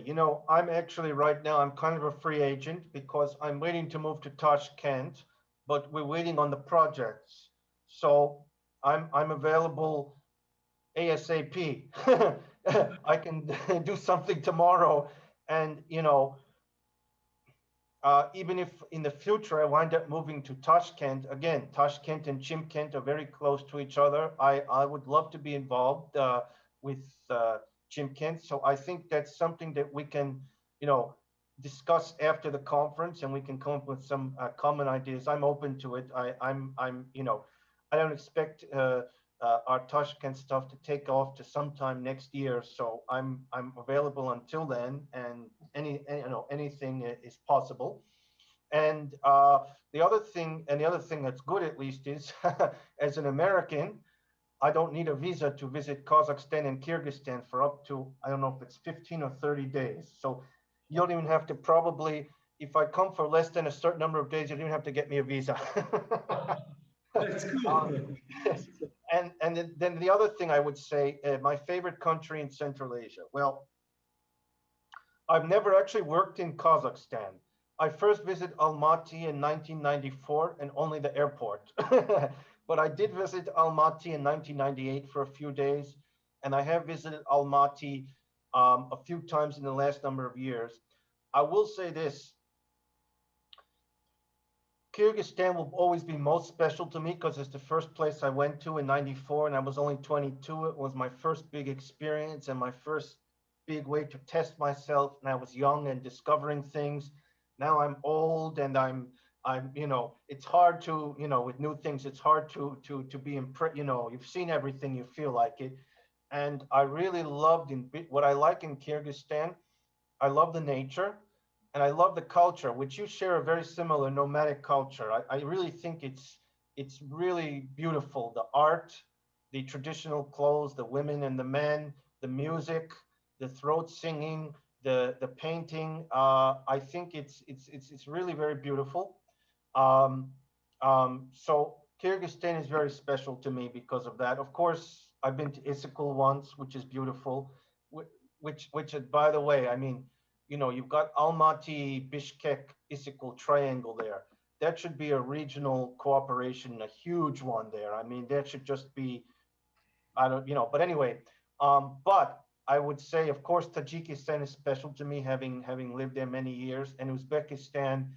Speaker 1: You know, I'm actually right now, I'm kind of a free agent because I'm waiting to move to Tashkent, but we're waiting on the projects. So I'm available ASAP. I can do something tomorrow. And, you know, even if in the future I wind up moving to Tashkent, again, Tashkent and Chimkent are very close to each other. I would love to be involved with Chimkent. So I think that's something that we can, you know, discuss after the conference, and we can come up with some common ideas. I'm open to it. I'm, you know, I don't expect our Tashkent stuff to take off to sometime next year. So I'm available until then, and anything is possible. And the other thing that's good, at least, is as an American, I don't need a visa to visit Kazakhstan and Kyrgyzstan for up to, I don't know if it's 15 or 30 days. So you don't even have to probably, if I come for less than a certain number of days, you don't even have to get me a visa.
Speaker 2: That's cool.
Speaker 1: And then the other thing I would say, my favorite country in Central Asia. Well, I've never actually worked in Kazakhstan. I first visited Almaty in 1994, and only the airport. But I did visit Almaty in 1998 for a few days, and I have visited Almaty a few times in the last number of years. I will say this: Kyrgyzstan will always be most special to me because it's the first place I went to in '94, and I was only 22. It was my first big experience and my first big way to test myself. And I was young and discovering things. Now I'm old, and I'm, you know, it's hard to, you know, with new things, it's hard to be impressed. You know, you've seen everything, you feel like it. And I really loved what I like in Kyrgyzstan. I love the nature, and I love the culture, which you share a very similar nomadic culture. I really think it's really beautiful. The art, the traditional clothes, the women and the men, the music, the throat singing, the painting. I think it's really very beautiful. So Kyrgyzstan is very special to me because of that. Of course, I've been to Istanbul once, which is beautiful. Which, by the way, I mean, you know, you've got Almaty, Bishkek, Istanbul triangle there. That should be a regional cooperation, a huge one there. I mean, that should just be, I don't, you know, but anyway, but I would say, of course, Tajikistan is special to me, having lived there many years, and Uzbekistan.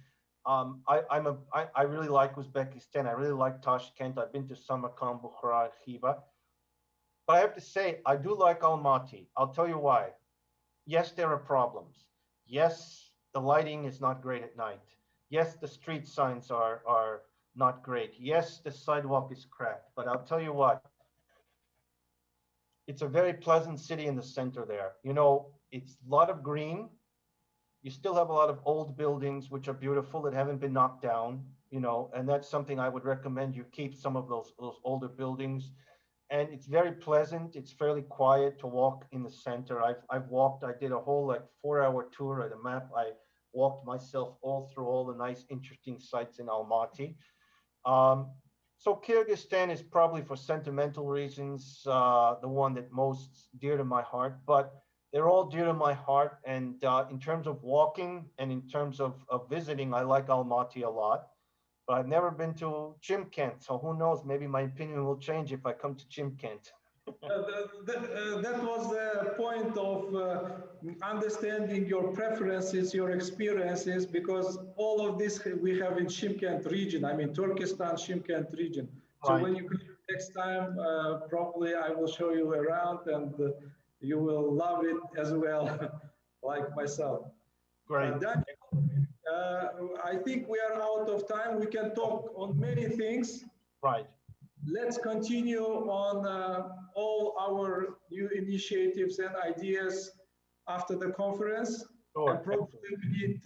Speaker 1: I really like Uzbekistan. I really like Tashkent. I've been to Samarkand, Bukhara, Khiva. But I have to say, I do like Almaty. I'll tell you why. Yes, there are problems. Yes, the lighting is not great at night. Yes, the street signs are not great. Yes, the sidewalk is cracked. But I'll tell you what, it's a very pleasant city in the center there. You know, it's a lot of green. You still have a lot of old buildings, which are beautiful, that haven't been knocked down, you know, and that's something I would recommend. You keep some of those older buildings. And it's very pleasant. It's fairly quiet to walk in the center. I've walked, I did a whole like 4-hour tour at a map. I walked myself all through all the nice, interesting sites in Almaty. So Kyrgyzstan is probably, for sentimental reasons, the one that most dear to my heart, but they're all dear to my heart. And in terms of walking and in terms of visiting, I like Almaty a lot. But I've never been to Chimkent, so who knows? Maybe my opinion will change if I come to Chimkent.
Speaker 2: That was the point of understanding your preferences, your experiences, because all of this we have in Chimkent region. I mean, Turkestan, Chimkent region. So
Speaker 1: Right.
Speaker 2: when you come next time, probably I will show you around, and you will love it as well, like myself.
Speaker 1: Great.
Speaker 2: I think we are out of time. We can talk on many things.
Speaker 1: Right.
Speaker 2: Let's continue on all our new initiatives and ideas after the conference.
Speaker 1: Sure.
Speaker 2: And probably we need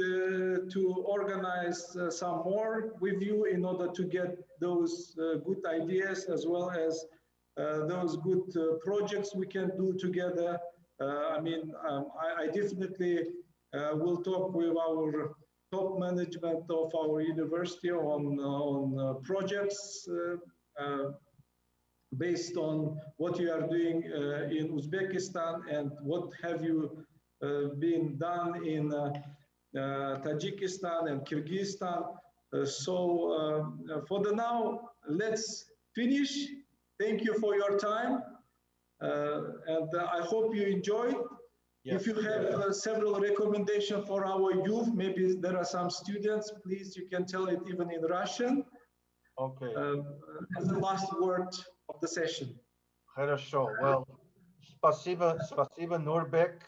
Speaker 2: to organize some more with you in order to get those good ideas, as well as those good projects we can do together. I mean, I definitely will talk with our top management of our university on projects based on what you are doing in Uzbekistan and what have you been done in Tajikistan and Kyrgyzstan. So for the now, let's finish. Thank you for your time. And I hope you enjoyed. If you have several recommendations for our youth, maybe there are some students, please, you can tell it even in Russian.
Speaker 1: Okay.
Speaker 2: As the last word of the session.
Speaker 1: Хорошо. Well, спасибо, Нурбек.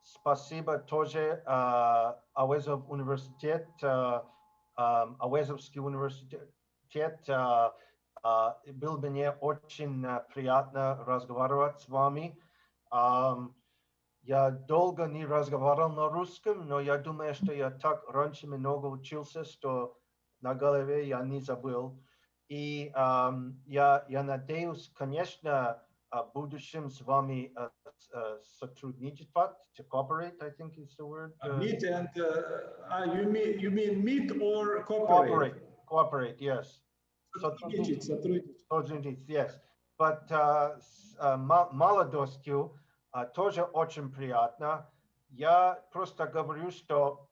Speaker 1: Спасибо тоже Ауэзов университет, Ауэзовский университет. Было мне очень приятно разговаривать с вами. Я долго не разговаривал на русском, но я думаю, что я так раньше много учился, что на голове я не забыл. И я надеюсь, конечно, в будущем с вами сотрудничать, to cooperate, I think is the word.
Speaker 2: Meet and you mean meet or cooperate?
Speaker 1: Cooperate, yes. Сотрудничать, yes. But молодостью тоже очень приятно. Я просто говорю, что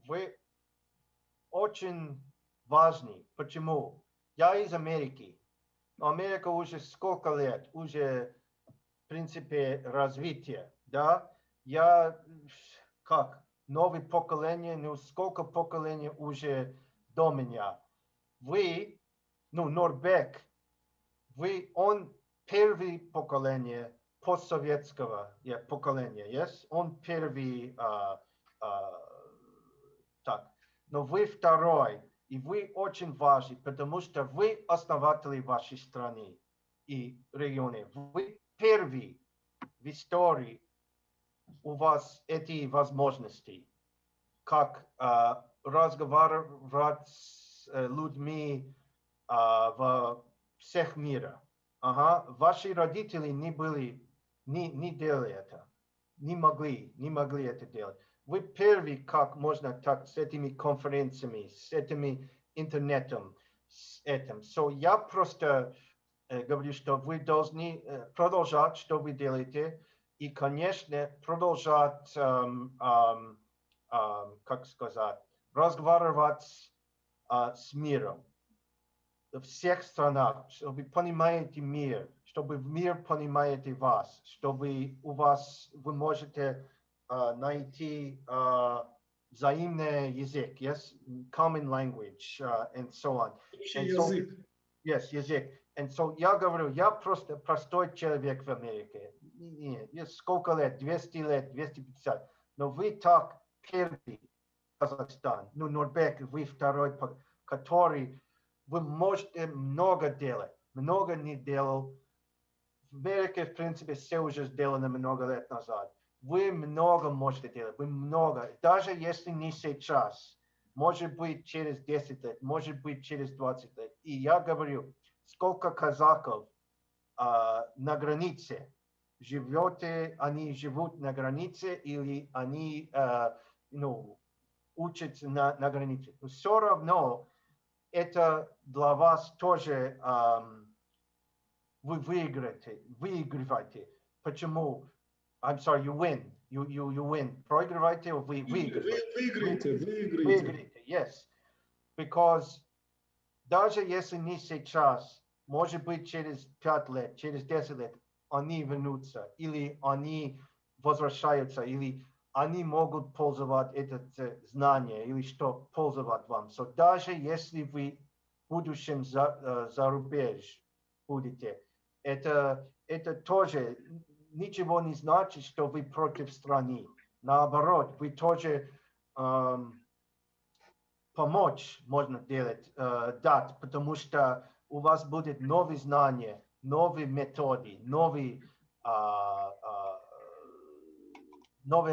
Speaker 1: вы очень важны. Почему? Я из Америки. Америка уже сколько лет, уже в принципе развитие, да? Я как новое поколение, ну сколько поколений уже до меня. Вы, Нурбек, он первое поколение постсоветского поколения, yes? Он первый, так, но вы второй, и вы очень важны, потому что вы основатели вашей страны и региона. Вы первый в истории, у вас эти возможности, как разговаривать с людьми во всех мира. Ваши родители не делали это, не могли это делать. Вы первый, как можно так с этими конференциями, с этими интернетом, с этим. So я просто говорю, что вы должны продолжать, что вы делаете, и, конечно, продолжать, как сказать, разговаривать с миром. В всех странах, чтобы вы понимаете мир, чтобы мир понимаете вас, чтобы вы можете найти взаимный язык, yes, common language, and so on.
Speaker 2: Язык.
Speaker 1: Yes, язык. And so я говорю, я просто простой человек в Америке. Сколько лет? 200 лет, 250. Но вы так первый Казахстан. Нурбек, вы второй, который вы можете много делать. Много не делал. В Америке, в принципе, все уже сделано много лет назад. Вы много можете делать, вы много. Даже если не сейчас, может быть через 10 лет, может быть через 20 лет. И я говорю, сколько казахов на границе живете, они живут на границе или они учатся на границе. Но все равно это для вас тоже вы выигрываете. Почему? I'm sorry, you win. You win. Проигрываете, вы выигрываете. Выигрываете, yes. Because даже если не сейчас, может быть через 5 лет, через 10 лет, они вернутся, или они возвращаются, или они могут пользоваться это знание, или что пользовать вам. So даже если вы в будущем за рубеж будете, это тоже ничего не значит, что вы против страны. Наоборот, вы тоже помочь можно дать, потому что у вас будет новые знания, новые методы, новая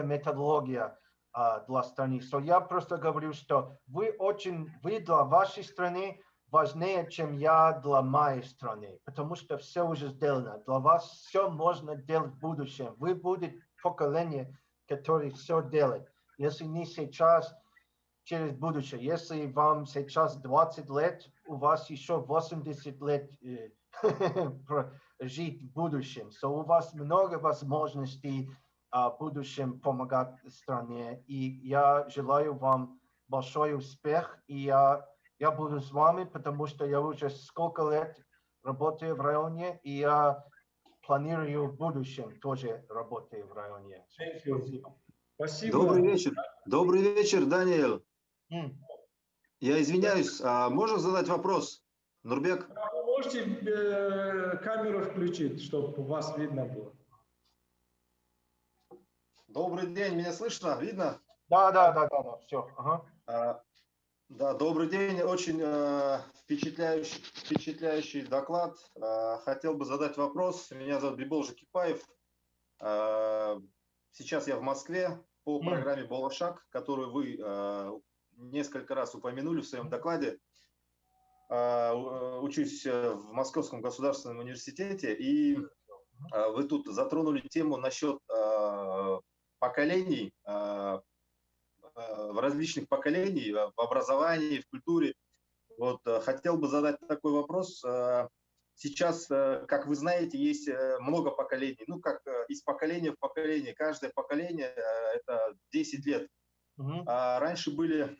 Speaker 1: методология для страны. So я просто говорю, что вы для вашей страны важнее, чем я для моей страны, потому что все уже сделано. Для вас все можно делать в будущем. Вы будете поколение, которое все делает. Если не сейчас, через будущее. Если вам сейчас 20 лет, у вас еще 80 лет жить в будущем. So у вас много возможностей в будущем помогать стране. И я желаю вам большой успех. И я буду с вами, потому что я уже сколько лет работаю в районе, и я планирую в будущем тоже работать в районе. Спасибо.
Speaker 2: Спасибо.
Speaker 4: Добрый вечер. Добрый вечер, Даниэль. Я извиняюсь, а можно задать вопрос? Нурбек?
Speaker 2: Вы можете камеру включить, чтобы вас видно было?
Speaker 4: Добрый день, меня слышно, видно?
Speaker 1: Да, все. Ага.
Speaker 4: Да, добрый день, очень впечатляющий доклад. Хотел бы задать вопрос. Меня зовут Бибол Жакипаев. Сейчас я в Москве по программе «Болошак», которую вы несколько раз упомянули в своем докладе. Учусь в Московском государственном университете, и вы тут затронули тему насчет поколений, в различных поколений, в образовании, в культуре. Вот, хотел бы задать такой вопрос. Сейчас, как вы знаете, есть много поколений. Ну, как из поколения в поколение. Каждое поколение – это 10 лет. Раньше были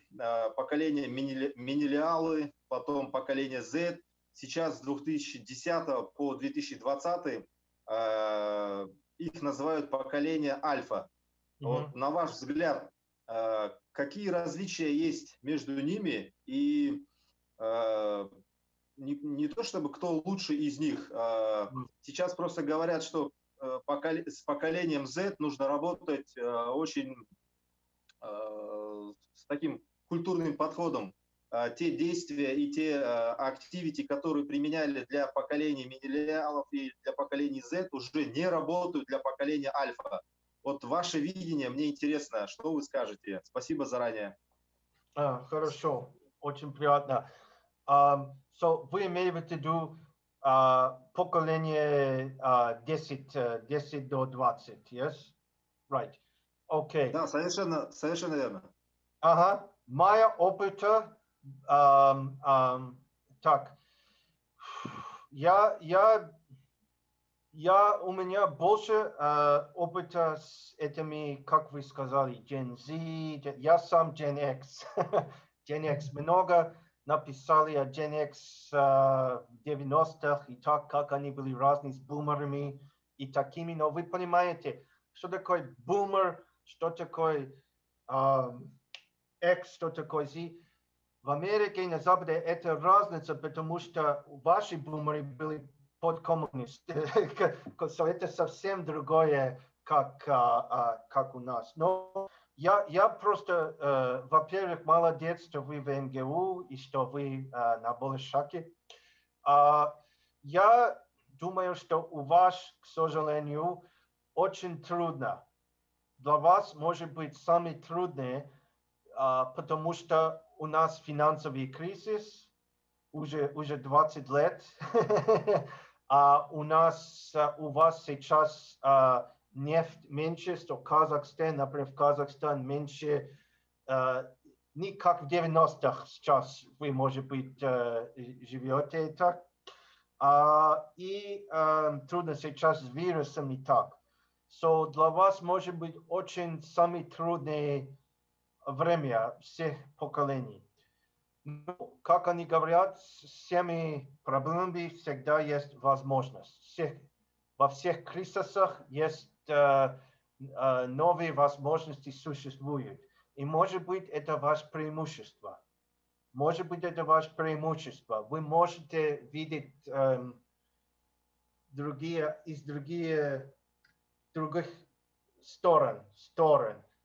Speaker 4: поколения миллениалы, потом поколение Z. Сейчас с 2010 по 2020 их называют поколение альфа. Вот, на ваш взгляд, какие различия есть между ними, и не то чтобы кто лучше из них. Сейчас просто говорят, что с поколением Z нужно работать очень с таким культурным подходом. Те действия и те активити, которые применяли для поколения миллениалов и для поколения Z, уже не работают для поколения альфа. Вот ваше видение, мне интересно, что вы скажете. Спасибо заранее.
Speaker 1: Хорошо, очень приятно. So, вы имеете в виду поколение 10 до 20, yes? Right. Okay.
Speaker 4: Да, совершенно верно.
Speaker 1: Ага, моя опыта, так, у меня больше опыта с этими, как вы сказали, Gen Z, я сам Gen X. Gen X много написали о Gen X в 90-х, и так, как они были разные с бумерами и такими, но вы понимаете, что такое бумер, что такое X, что такое Z. В Америке и на Западе это разница, потому что ваши бумеры были под коммунистами. Это совсем другое, как у нас. Но я просто, во-первых, молодец, что вы в МГУ и что вы на Болошаке. Я думаю, что у вас, к сожалению, очень трудно. Для вас может быть самое трудное, потому что у нас финансовый кризис уже 20 лет, а у вас сейчас нефть меньше, что Казахстан, например, в Казахстан меньше, не как в 90-х сейчас вы, может быть, живете так, и трудно сейчас с вирусом и так. So, для вас может быть очень самое трудное время всех поколений. Но, как они говорят, с всеми проблемами всегда есть возможность. Во всех кризисах есть новые возможности существуют. И может быть это ваше преимущество. Может быть это ваше преимущество. Вы можете видеть других сторон,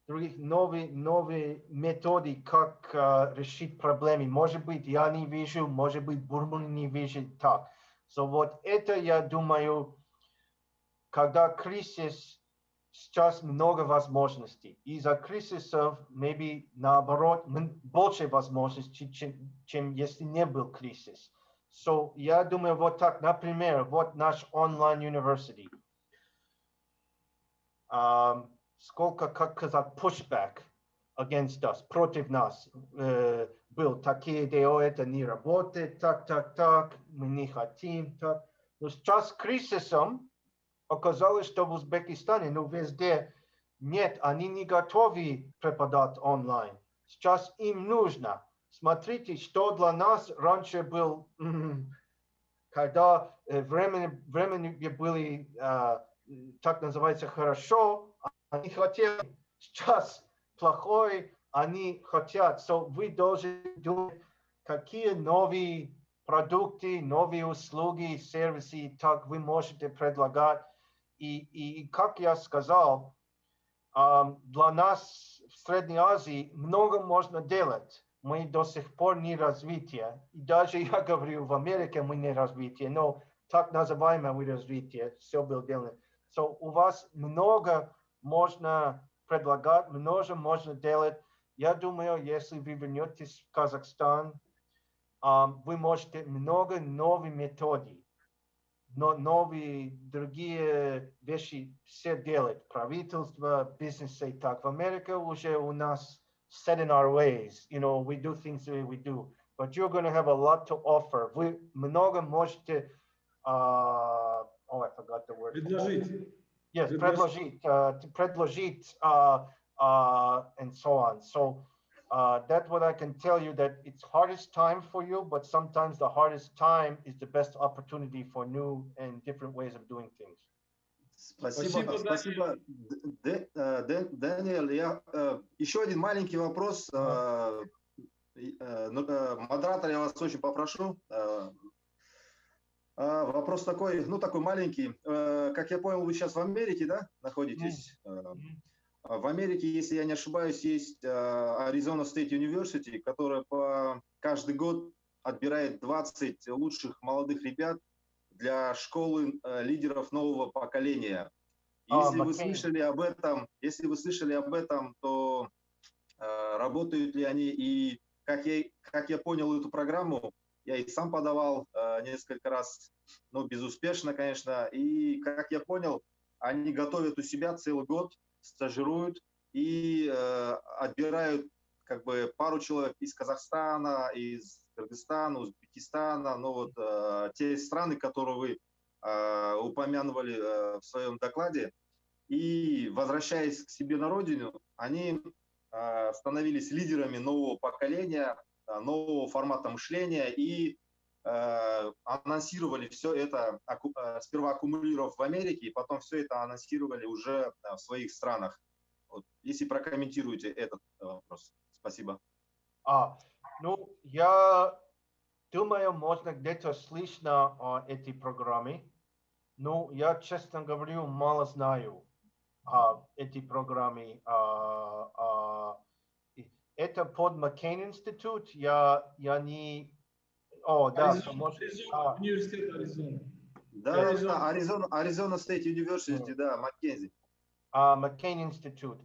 Speaker 1: других новые методы, как решить проблемы. Может быть, я не вижу, может быть, Бурман не видит так. So, вот это, я думаю, когда кризис, сейчас много возможностей. Из-за кризисов, maybe, наоборот, больше возможностей, чем если не был кризис. So, я думаю, вот так, например, вот наш онлайн-университет. Сколько, как сказать, pushback against us, против нас был. Такие идеи, это не работает, так, мы не хотим, так. Но сейчас с кризисом оказалось, что в Узбекистане, везде нет, они не готовы преподавать онлайн. Сейчас им нужно. Смотрите, что для нас раньше был когда времени были, так называется, хорошо, они хотели, сейчас плохой, они хотят. So вы должны думать, какие новые продукты, новые услуги, сервисы, так вы можете предлагать. И как я сказал, для нас в Средней Азии много можно делать. Мы до сих пор не развитие. И даже я говорю, в Америке мы не развитие, но так называемое развитие, все было сделано. So, у вас много можно предлагать, много можно делать. Я думаю, если вы вернетесь в Казахстан, вы можете много новых методик, но новые другие вещи все делать. Правительство, бизнесы и так. В Америке уже у нас set in our ways. You know, we do things the way we do. But you're going to have a lot to offer. Вы много можете... oh, I forgot the word.
Speaker 2: Предложить.
Speaker 1: Yes, предложить, and so on. So that's what I can tell you, that it's hardest time for you, but sometimes the hardest time is the best opportunity for new and different ways of doing things.
Speaker 4: Спасибо, Дэниел. Еще один маленький вопрос. Модератор, я вас очень попрошу. Вопрос такой, такой маленький. Как я понял, вы сейчас в Америке, да, находитесь? В Америке, если я не ошибаюсь, есть Arizona State University, которая каждый год отбирает 20 лучших молодых ребят для школы лидеров нового поколения. Если вы слышали об этом, то работают ли они? И как я понял эту программу, я и сам подавал несколько раз, но безуспешно, конечно. И как я понял, они готовят у себя целый год, стажируют и отбирают как бы пару человек из Казахстана, из Кыргызстана, Узбекистана, те страны, которые вы упомянули в своем докладе. И возвращаясь к себе на родину, они становились лидерами нового поколения, нового формата мышления и анонсировали все это, сперва аккумулировав в Америке, и потом все это анонсировали уже в своих странах. Если прокомментируете этот вопрос. Спасибо.
Speaker 1: Я думаю, можно где-то слышно о этой программе. Я, честно говорю, мало знаю о этой программе. Это под McCain Institute. Я не...
Speaker 2: Университет Аризона.
Speaker 4: Да, Arizona State University, да, Маккензи.
Speaker 1: McCain Institute.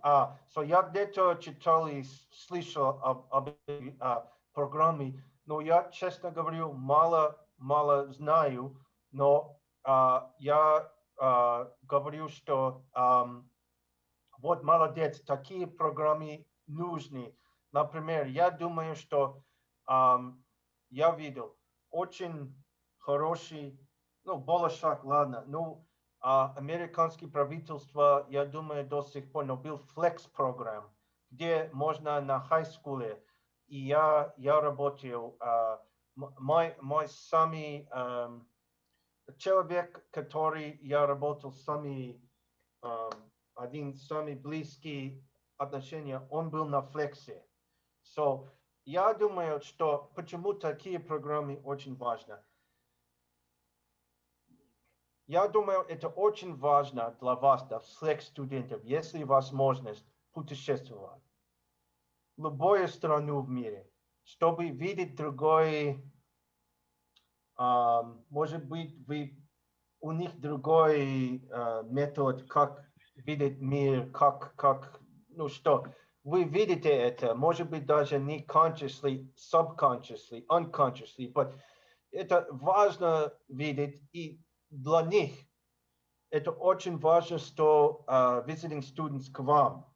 Speaker 1: So я где-то читал и слышал об этой программе, но я, честно говорю, мало знаю, но я говорю, что вот молодец, такие программы нужны. Например, я думаю, что я видел очень хороший, большак, ладно, американское правительство, я думаю, до сих пор, был флекс-программ, где можно на хай-скуле, и я работал, мой самый человек, который я работал один самый близкий отношения, он был на флексе. So, я думаю, что почему такие программы очень важны. Я думаю, это очень важно для вас, для всех студентов, если возможность путешествовать в любую страну в мире, чтобы видеть другой, может быть, у них другой метод, как видеть мир, что вы видите это, может быть, даже не consciously, subconsciously, unconsciously, but это важно видеть, и для них это очень важно, что visiting students к вам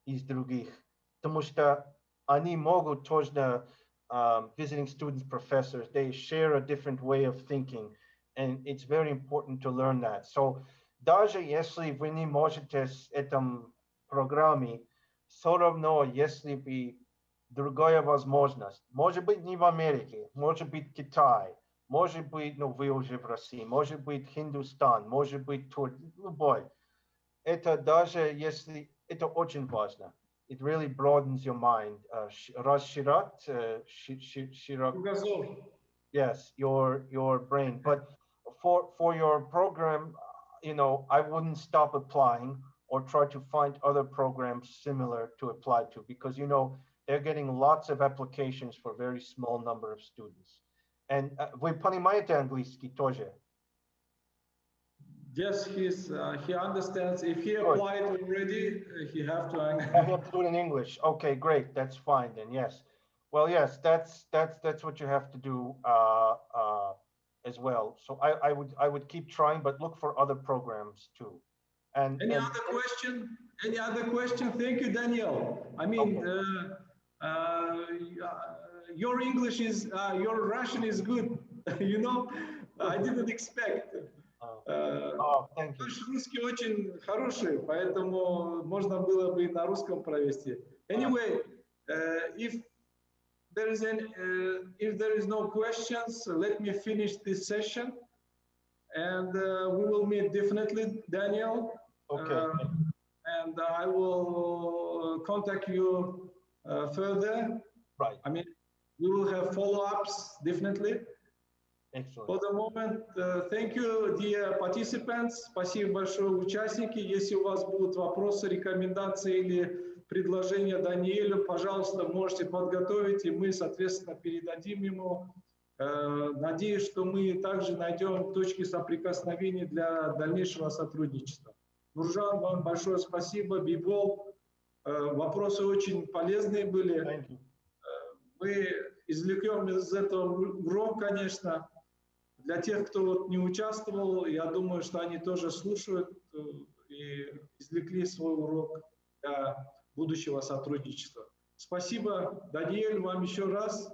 Speaker 1: из других, потому что они могут тоже, visiting students, professors, they share a different way of thinking, and it's very important to learn that. So, даже если вы не можете с этим программе, все равно, если бы другая возможность, может быть, не в Америке, может быть, Китай, может быть, ну, вы уже в России, может быть, Хиндустан, может быть, любой. Это даже если, это очень важно. It really broadens your mind. Расширять, yes, your brain. But for your program, you know, I wouldn't stop applying or try to find other programs similar to apply to, because, you know, they're getting lots of applications for a very small number of students. And вы понимаете английский тоже?
Speaker 2: Yes, he understands. If he applied already, he have to.
Speaker 1: I have to do it in English. Okay, great. That's fine then. Yes. Well, yes, that's what you have to do as well. So I would keep trying, but look for other programs too. And
Speaker 2: any other question? Any other question? Thank you, Daniel. I mean, okay. Your English is your Russian is good. You know, I didn't expect.
Speaker 1: Thank you.
Speaker 2: Наш русский очень хороший, поэтому можно было бы и на русском провести. Anyway, if there is no questions, let me finish this session, and we will meet definitely, Daniel.
Speaker 1: Okay.
Speaker 2: And I will contact you further.
Speaker 1: Right.
Speaker 2: I mean, we will have follow-ups definitely.
Speaker 1: Excellent.
Speaker 2: For the moment, thank you, dear participants. Спасибо большое, участники. Если у вас будут вопросы, рекомендации или предложения Даниэлю, пожалуйста, можете подготовить, и мы, соответственно, передадим ему. Надеюсь, что мы также найдем точки соприкосновения для дальнейшего сотрудничества. Нуржан, вам большое спасибо. Бибол, вопросы очень полезные были. Мы извлекем из этого урок, конечно. Для тех, кто вот не участвовал, я думаю, что они тоже слушают и извлекли свой урок для будущего сотрудничества. Спасибо, Даниэль, вам еще раз.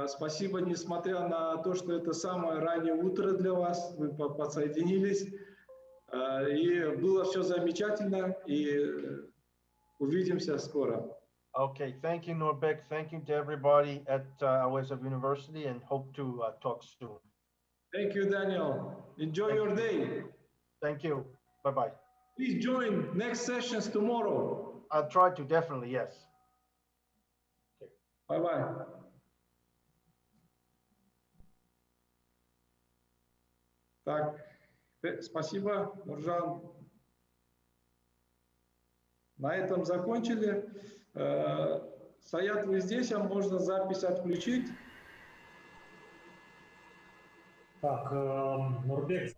Speaker 2: Спасибо, несмотря на то, что это самое раннее утро для вас, вы подсоединились. И было все замечательно, и увидимся скоро.
Speaker 1: Okay, thank you, Norbek. Thank you to everybody at VII University, and hope to talk soon.
Speaker 2: Thank you, Daniel. Enjoy your day.
Speaker 1: Thank you. Bye-bye.
Speaker 2: Please join next sessions tomorrow.
Speaker 1: I'll try to, definitely, yes. Okay.
Speaker 2: Bye-bye. Так, спасибо, Нуржан. На этом закончили. Саят, вы здесь, а можно запись отключить?
Speaker 5: Так, Нурбек.